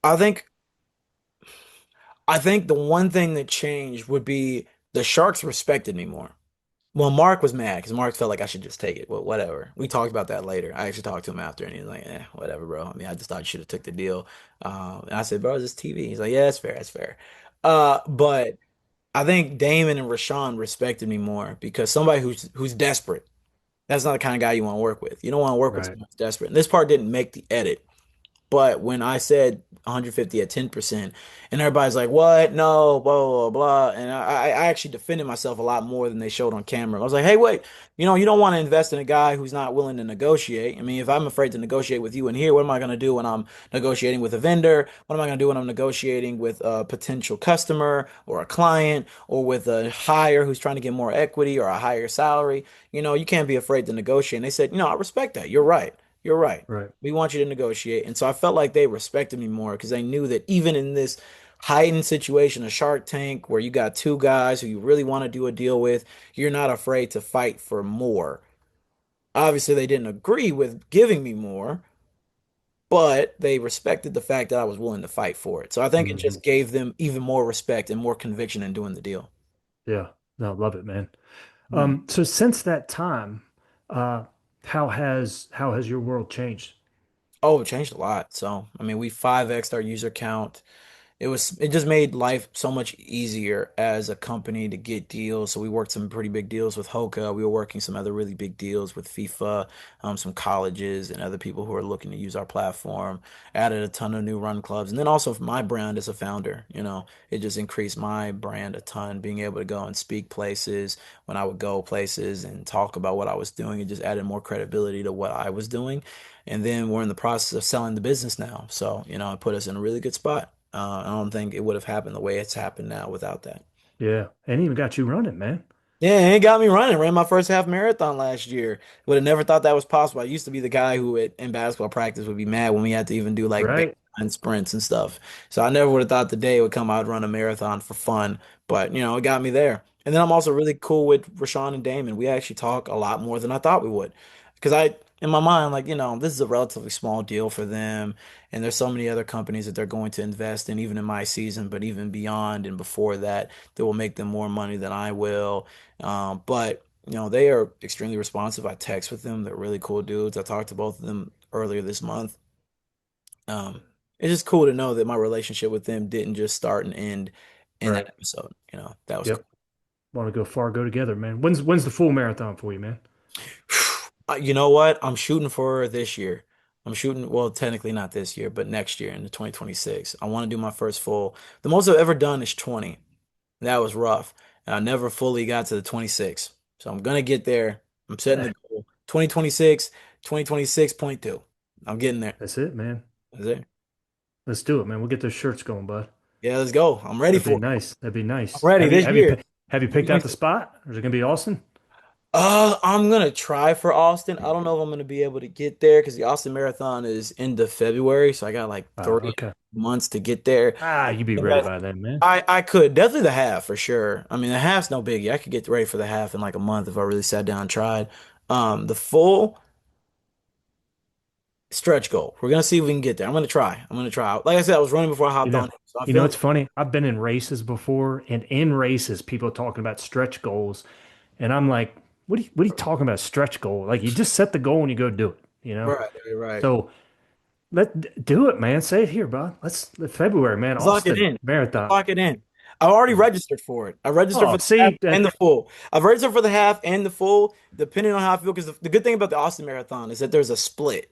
I think I think the one thing that changed would be the Sharks respected me more. Well, Mark was mad because Mark felt like I should just take it. Well, whatever. We talked about that later. I actually talked to him after, and he was like, whatever, bro. I mean, I just thought you should have took the deal." And I said, "Bro, it's just TV." He's like, "Yeah, that's fair. That's fair." But I think Damon and Rashawn respected me more because somebody who's desperate, that's not the kind of guy you want to work with. You don't want to work with Right. someone who's desperate. And this part didn't make the edit. But when I said 150 at 10%, and everybody's like, what? No, blah, blah, blah. And I actually defended myself a lot more than they showed on camera. I was like, hey, wait, you don't want to invest in a guy who's not willing to negotiate. I mean, if I'm afraid to negotiate with you in here, what am I going to do when I'm negotiating with a vendor? What am I going to do when I'm negotiating with a potential customer or a client or with a hire who's trying to get more equity or a higher salary? You can't be afraid to negotiate. And they said, I respect that. You're right. You're right. Right. We want you to negotiate. And so I felt like they respected me more because they knew that even in this heightened situation, a Shark Tank, where you got two guys who you really want to do a deal with, you're not afraid to fight for more. Obviously, they didn't agree with giving me more, but they respected the fact that I was willing to fight for it. So I think it Hmm. just gave them even more respect and more conviction in doing the deal. Yeah. No, love it, man. Mm. So since that time, uh, how has your world changed? Oh, it changed a lot. So, I mean, we 5x'd our user count. It just made life so much easier as a company to get deals. So we worked some pretty big deals with Hoka. We were working some other really big deals with FIFA, some colleges and other people who are looking to use our platform. Added a ton of new run clubs. And then also for my brand as a founder, it just increased my brand a ton, being able to go and speak places when I would go places and talk about what I was doing. It just added more credibility to what I was doing. And then we're in the process of selling the business now. So, it put us in a really good spot. I don't think it would have happened the way it's happened now without that. Yeah. And even got you running, man. Yeah, it got me running. Ran my first half marathon last year. Would have never thought that was possible. I used to be the guy who in basketball practice would be mad when we had to even do like Right. baseline sprints and stuff. So I never would have thought the day would come I'd run a marathon for fun. But it got me there. And then I'm also really cool with Rashawn and Damon. We actually talk a lot more than I thought we would. Because in my mind, like, this is a relatively small deal for them. And there's so many other companies that they're going to invest in, even in my season, but even beyond and before that, that will make them more money than I will. But they are extremely responsive. I text with them. They're really cool dudes. I talked to both of them earlier this month. Um, it's just cool to know that my relationship with them didn't just start and end in that Right. episode. That was cool. Yep. Want to go far, go together, man. When's the full marathon for you, man? You know what? I'm shooting for this year. I'm shooting, well, technically not this year, but next year in the 2026. I want to do my first full. The most I've ever done is 20. That was rough. And I never fully got to the 26. So I'm gonna get there. I'm setting Eh, the goal. 2026, 2026.2. I'm getting there. that's it, man. Is there? Let's do it, man. We'll get those shirts going, bud. Yeah, let's go. I'm ready That'd be for it. nice. That'd be I'm nice. ready Have you this have you year. pi- have you picked out the 2026. spot, or is it gonna be Austin? I'm gonna try for Austin. I don't know if I'm gonna be able to get there because the Austin Marathon is end of February, so I got like three Okay. months to get there. You be ready Yes. by then, man. I could definitely the half for sure. I mean, the half's no biggie. I could get ready for the half in like a month if I really sat down and tried. The full stretch goal. We're gonna see if we can get there. I'm gonna try. I'm gonna try. Like I said, I was running before I You hopped on know, it, so I'm you know, feeling. it's funny. I've been in races before, and in races, people are talking about stretch goals, and I'm like, what are you talking about stretch goal? Like you just set the goal and you go do it, you know? Right, right. So do it, man. Say it here, bro. February, man. Let's lock it Austin in. Let's Marathon. lock it in. I've already registered for it. I registered Oh, for the half see and that the full. I've registered for the half and the full, depending on how I feel. Because the good thing about the Austin Marathon is that there's a split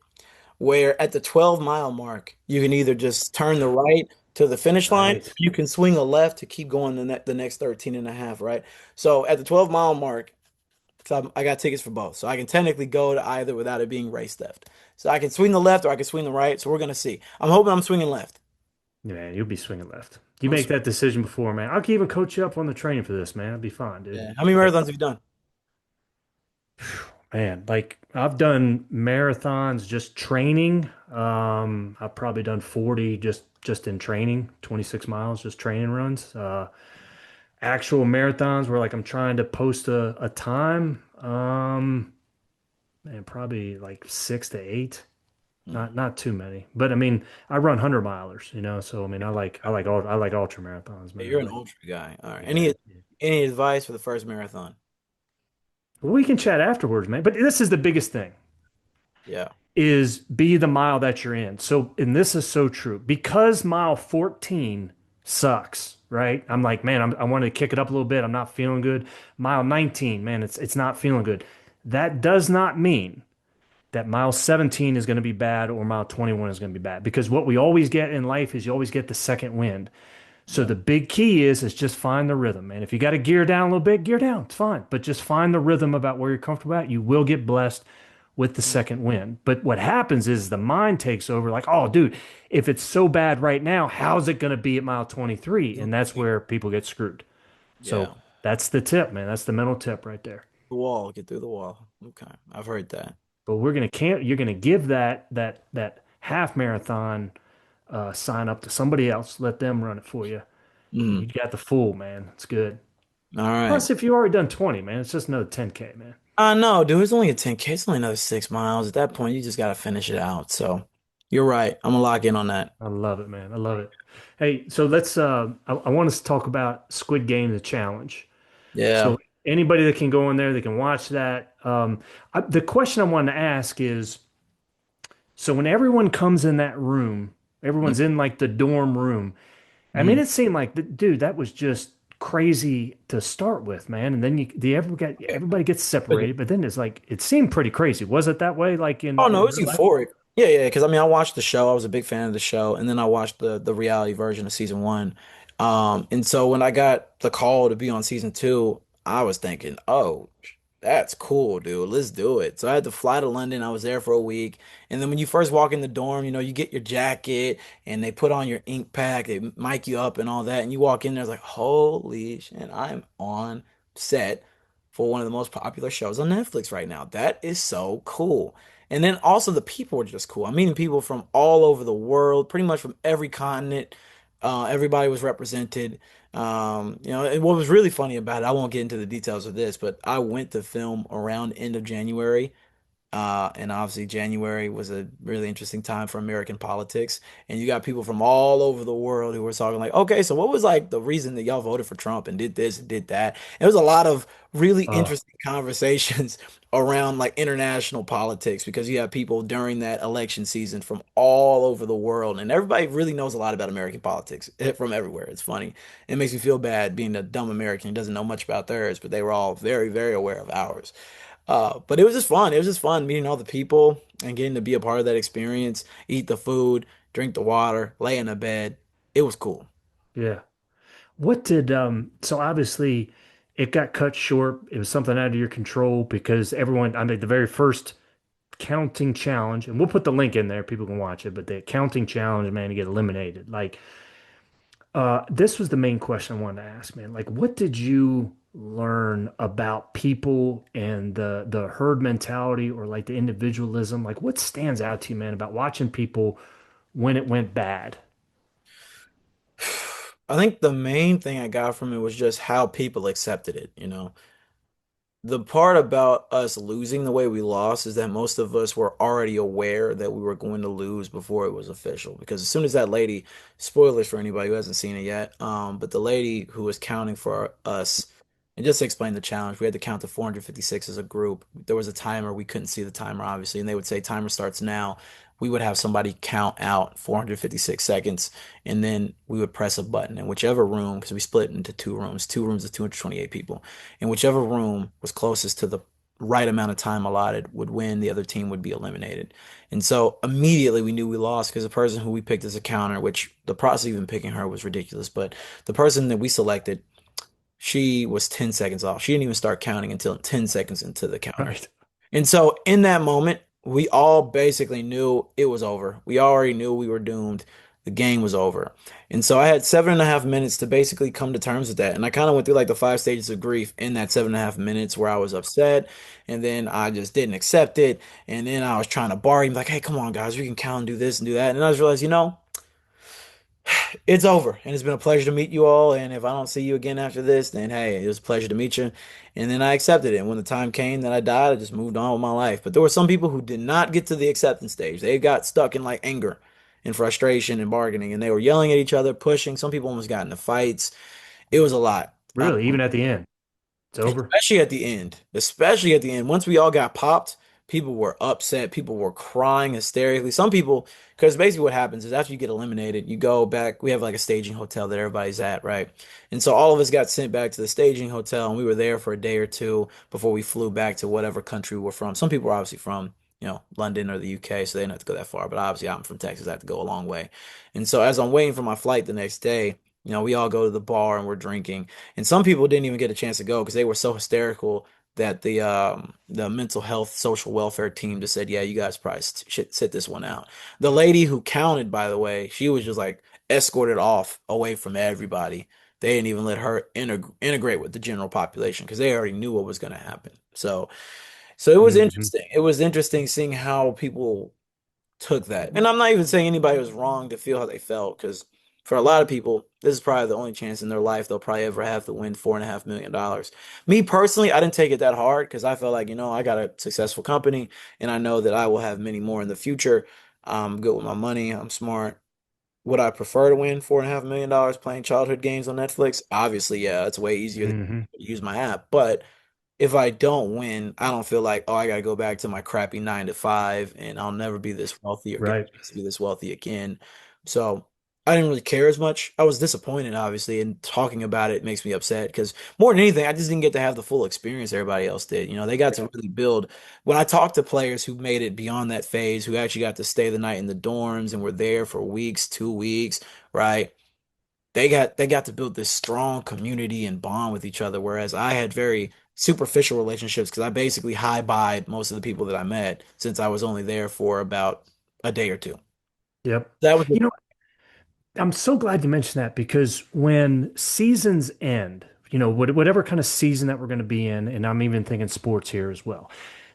where at the 12-mile mark, you can either just turn the right to the finish line, right. you can swing a left to keep going the next 13 and a half, right? So at the 12-mile mark, so I got tickets for both. So I can technically go to either without it being race theft. So I can swing the left or I can swing the right. So we're gonna see. I'm hoping I'm swinging left. Man, you'll be swinging left. You I'm make swinging. that decision before, man. I can even coach you up on the training for this, man. It'd be fine, dude. Yeah. How many But marathons have you done? man, like I've done marathons just training. I've probably done 40 just in training, 26 miles, just training runs. Actual marathons where like I'm trying to post a time. Man, probably like 6 to 8. Hmm. Not too many. But I mean, I run 100 milers, so I mean I like ultra marathons, Yeah, man. you're an ultra guy. All right. Yeah. Any advice for the first marathon? We can chat afterwards, man. But this is the biggest thing Yeah. is be the mile that you're in. So, and this is so true because mile 14 sucks. right? I'm like, man, I want to kick it up a little bit. I'm not feeling good. Mile 19, man, it's not feeling good. That does not mean that mile 17 is going to be bad or mile 21 is going to be bad because what we always get in life is you always get the second wind. So Yeah. the big key is just find the rhythm, man. If you got to gear down a little bit, gear down. It's fine, but just find the rhythm about where you're comfortable at. You will get blessed with the second wind. But what happens is the mind takes over, like, oh, dude, if it's so bad right now, how's it going to be at mile 23? And that's where people get screwed. So Yeah. that's the tip, man. That's the mental tip right there. The wall, get through the wall. Okay. I've heard that. But we're gonna can't. You're gonna give that half marathon sign up to somebody else. Let them run it for you. And you Mm. got the full, man. It's good. All right. Plus, if you already done 20, man, it's just another 10K, man. I know, dude. It's only a 10K. It's only another 6 miles. At that point, you just gotta finish it out. So you're right. I'm gonna lock in on that. I love it, man. I love it. Hey, so let's I want us to talk about Squid Game, the challenge. Yeah. So anybody that can go in there, they can watch that. The question I wanted to ask is, so when everyone comes in that room, everyone's in like the dorm room. I mean, Mm-hmm. it seemed like, dude, that was just crazy to start with, man. And then everybody gets separated, but then it's like it seemed pretty crazy. Was it that way, like Oh in no, in it's real life? euphoric. Yeah, yeah. Because I mean, I watched the show. I was a big fan of the show, and then I watched the reality version of season one. And so when I got the call to be on season two, I was thinking, oh, that's cool, dude. Let's do it. So I had to fly to London. I was there for a week, and then when you first walk in the dorm, you get your jacket, and they put on your ink pack, they mic you up, and all that, and you walk in there, it's like, holy shit, I'm on set for one of the most popular shows on Netflix right now. That is so cool. And then also the people were just cool. I'm meeting people from all over the world, pretty much from every continent. Everybody was represented. And what was really funny about it, I won't get into the details of this, but I went to film around end of January. And obviously, January was a really interesting time for American politics. And you got people from all over the world who were talking like, okay, so what was like the reason that y'all voted for Trump and did this and did that? And it was a lot of really Uh, interesting conversations around like international politics because you have people during that election season from all over the world. And everybody really knows a lot about American politics from everywhere. It's funny. It makes me feel bad being a dumb American who doesn't know much about theirs, but they were all very, very aware of ours. But it was just fun. It was just fun meeting all the people and getting to be a part of that experience, eat the food, drink the water, lay in the bed. It was cool. yeah. What did so obviously it got cut short. It was something out of your control because everyone, I mean, the very first counting challenge, and we'll put the link in there, people can watch it, but the counting challenge, man, to get eliminated. Like, this was the main question I wanted to ask, man. Like, what did you learn about people and the herd mentality or like the individualism? Like, what stands out to you, man, about watching people when it went bad? I think the main thing I got from it was just how people accepted it. The part about us losing the way we lost is that most of us were already aware that we were going to lose before it was official. Because as soon as that lady, spoilers for anybody who hasn't seen it yet, but the lady who was counting for us, and just to explain the challenge, we had to count to 456 as a group. There was a timer. We couldn't see the timer, obviously, and they would say timer starts now. We would have somebody count out 456 seconds, and then we would press a button. In whichever room, because we split into two rooms of 228 people. And whichever room was closest to the right amount of time allotted would win, the other team would be eliminated. And so immediately we knew we lost because the person who we picked as a counter, which the process of even picking her was ridiculous, but the person that we selected, she was 10 seconds off. She didn't even start counting until 10 seconds into the counter. Right. And so in that moment, we all basically knew it was over. We already knew we were doomed. The game was over. And so I had 7.5 minutes to basically come to terms with that. And I kind of went through like the 5 stages of grief in that 7.5 minutes where I was upset. And then I just didn't accept it. And then I was trying to bargain, like, hey, come on, guys, we can count and do this and do that. And I just realized, it's over. And it's been a pleasure to meet you all. And if I don't see you again after this, then hey, it was a pleasure to meet you. And then I accepted it. And when the time came that I died, I just moved on with my life. But there were some people who did not get to the acceptance stage. They got stuck in like anger and frustration and bargaining. And they were yelling at each other, pushing. Some people almost got into fights. It was a lot. Really, even at the end, it's over. Especially at the end. Especially at the end. Once we all got popped, People were upset. People were crying hysterically. Some people, because basically what happens is after you get eliminated, you go back. We have like a staging hotel that everybody's at, right? And so all of us got sent back to the staging hotel, and we were there for a day or two before we flew back to whatever country we were from. Some people were obviously from, London or the UK, so they didn't have to go that far. But obviously, I'm from Texas. I have to go a long way. And so as I'm waiting for my flight the next day, we all go to the bar and we're drinking. And some people didn't even get a chance to go because they were so hysterical that the mental health social welfare team just said, yeah, you guys probably should sit this one out. The lady who counted, by the way, she was just like escorted off away from everybody. They didn't even let her integrate with the general population because they already knew what was going to happen. So it was Hmm. interesting. It was interesting seeing how people took that. And I'm not even saying anybody was wrong to feel how they felt, because for a lot of people, this is probably the only chance in their life they'll probably ever have to win $4.5 million. Me personally, I didn't take it that hard because I felt like, I got a successful company and I know that I will have many more in the future. I'm good with my money. I'm smart. Would I prefer to win $4.5 million playing childhood games on Netflix? Obviously, yeah, it's way easier to Hmm. use my app. But if I don't win, I don't feel like, oh, I gotta go back to my crappy 9 to 5 and I'll never be this wealthy or get Right. a chance to be this wealthy again. So I didn't really care as much. I was disappointed, obviously, and talking about it makes me upset because more than anything, I just didn't get to have the full experience everybody else did. They got to really build. When I talked to players who made it beyond that phase, who actually got to stay the night in the dorms and were there for weeks, 2 weeks, right? They got to build this strong community and bond with each other, whereas I had very superficial relationships because I basically high-buyed most of the people that I met since I was only there for about a day or two. Yep. That was You know, I'm so glad you mentioned that because when seasons end, whatever kind of season that we're going to be in, and I'm even thinking sports here as well,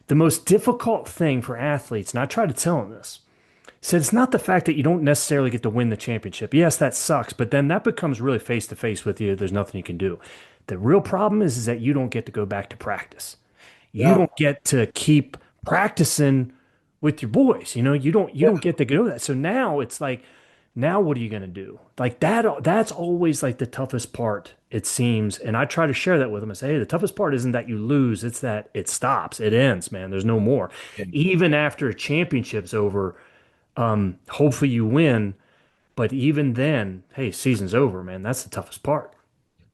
the most difficult thing for athletes, and I try to tell them this, so it's not the fact that you don't necessarily get to win the championship. Yes, that sucks, but then that becomes really face to face with you. There's nothing you can do. The real problem is that you don't get to go back to practice. You yeah, don't get to keep practicing with your boys. You don't get to go that. So now it's like, now what are you going to do? Like that's always like the toughest part, it seems. And I try to share that with them. I say, hey, the toughest part isn't that you lose, it's that it stops, it ends, man. There's no more. yeah. Even after a championship's over, hopefully you win. But even then, hey, season's over, man. That's the toughest part.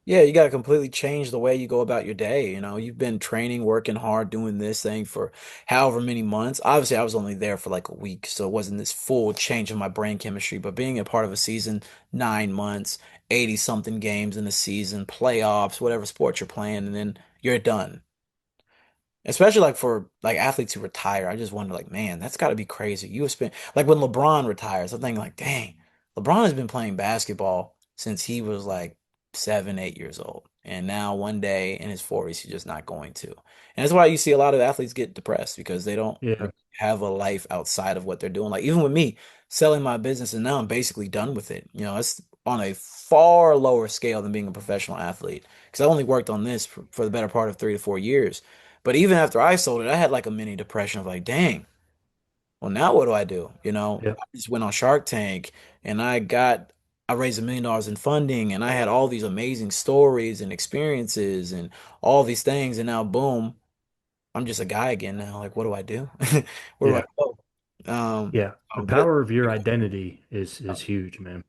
Yeah, you got to completely change the way you go about your day. You've been training, working hard, doing this thing for however many months. Obviously, I was only there for like a week, so it wasn't this full change in my brain chemistry. But being a part of a season, 9 months, 80 something games in a season, playoffs, whatever sport you're playing, and then you're done. Especially like for like athletes who retire, I just wonder like, man, that's got to be crazy. You have spent like when LeBron retires, I'm thinking like, dang, LeBron has been playing basketball since he was like 7, 8 years old, and now one day in his 40s, he's just not going to. And that's why you see a lot of athletes get depressed because they don't Yeah. really have a life outside of what they're doing. Like even with me selling my business, and now I'm basically done with it. It's on a far lower scale than being a professional athlete because I only worked on this for the better part of 3 to 4 years. But even after I sold it, I had like a mini depression of like, dang, well, now what do I do? Yeah. I just went on Shark Tank and I raised $1 million in funding and I had all these amazing stories and experiences and all these things. And now, boom, I'm just a guy again now. Like, what do I do? Where do I Yeah. go? Um, Yeah. The but power of your identity is huge, man.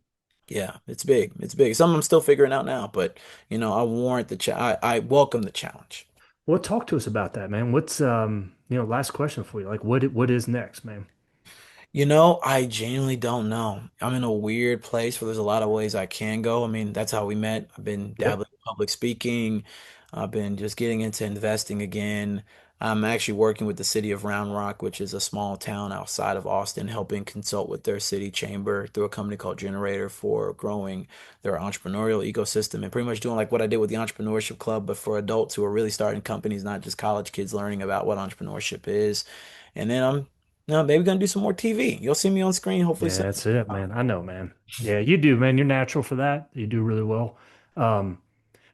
yeah, it's big. It's big. Something I'm still figuring out now, but I warrant I welcome the challenge. Well, talk to us about that, man. What's last question for you. Like what is next, man? I genuinely don't know. I'm in a weird place where there's a lot of ways I can go. I mean, that's how we met. I've been Yep. dabbling in public speaking. I've been just getting into investing again. I'm actually working with the city of Round Rock, which is a small town outside of Austin, helping consult with their city chamber through a company called Generator for growing their entrepreneurial ecosystem and pretty much doing like what I did with the Entrepreneurship Club, but for adults who are really starting companies, not just college kids learning about what entrepreneurship is. And then I'm no, maybe gonna do some more TV. You'll see me on screen hopefully Yeah, soon. that's it, man. I know, man. Yeah, you do, man. You're natural for that. You do really well. Um,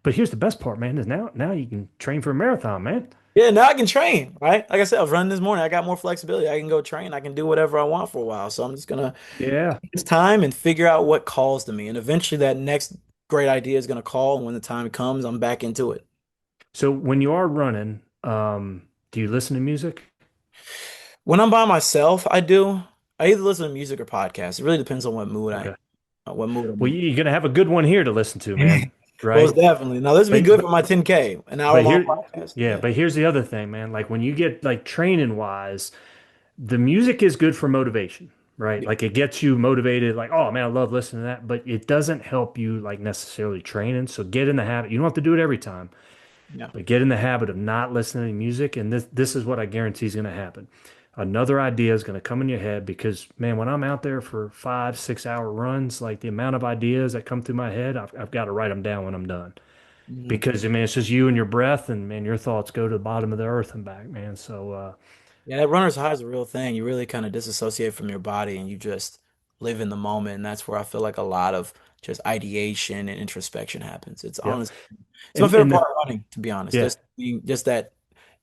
but here's the best part, man, is now you can train for a marathon, man. Yeah, now I can train, right? Like I said, I was running this morning. I got more flexibility. I can go train. I can do whatever I want for a while. So I'm just gonna Yeah. take this time and figure out what calls to me. And eventually that next great idea is gonna call. And when the time comes, I'm back into it. So when you are running, do you listen to music? When I'm by myself, I do. I either listen to music or podcasts. It really depends on Okay. what mood I'm Well, in. you're gonna have a good one here to listen to, man. Most Right? definitely. Now this would be But good but for my 10K, an hour but long here, podcast. yeah. Yeah. But here's the other thing, man. Like when you get like training wise, the music is good for motivation, right? Yeah. Like it gets you motivated. Like, oh man, I love listening to that. But it doesn't help you like necessarily training. So get in the habit. You don't have to do it every time, Yeah. but get in the habit of not listening to music. And this is what I guarantee is going to happen. Another idea is going to come in your head because, man, when I'm out there for 5, 6 hour runs, like the amount of ideas that come through my head, I've got to write them down when I'm done. Mhm. Because, I mean, it's just you and your breath, and man, your thoughts go to the bottom of the earth and back, man. So, Yeah, that runner's high is a real thing. You really kind of disassociate from your body and you just live in the moment. And that's where I feel like a lot of just ideation and introspection happens. yep. It's my favorite And part of running, to be honest. yeah, Just that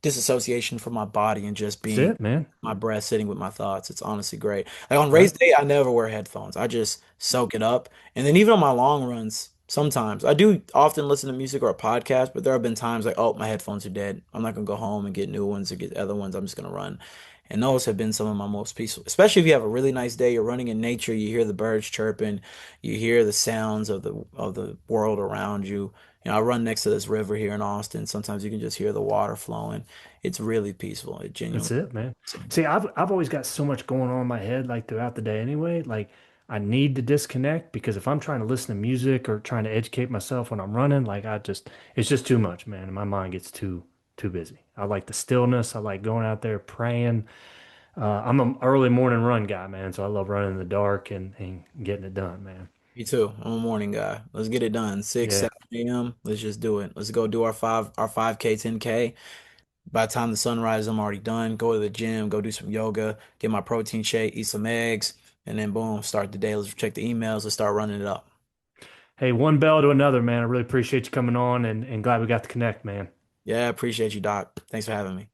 disassociation from my body and just that's being it, man. my breath, sitting with my thoughts. It's honestly great. Like on race Right. day, I never wear headphones. I just soak it up. And then even on my long runs, sometimes I do often listen to music or a podcast, but there have been times like, oh, my headphones are dead. I'm not gonna go home and get new ones or get other ones. I'm just gonna run. And those have been some of my most peaceful, especially if you have a really nice day, you're running in nature, you hear the birds chirping, you hear the sounds of the world around you. You know, I run next to this river here in Austin. Sometimes you can just hear the water flowing. It's really peaceful. It That's genuinely. it, man. See, I've always got so much going on in my head like throughout the day anyway. Like I need to disconnect because if I'm trying to listen to music or trying to educate myself when I'm running, like it's just too much, man. And my mind gets too busy. I like the stillness. I like going out there praying. I'm an early morning run guy, man, so I love running in the dark and getting it done, man. Me too. I'm a morning guy. Let's get it done. 6, Yeah. 7 a.m. Let's just do it. Let's go do our 5K, 10K. By the time the sun rises, I'm already done. Go to the gym, go do some yoga, get my protein shake, eat some eggs, and then boom, start the day. Let's check the emails. Let's start running it up. Hey, one bell to another, man. I really appreciate you coming on and glad we got to connect, man. Yeah, appreciate you, Doc. Thanks for having me.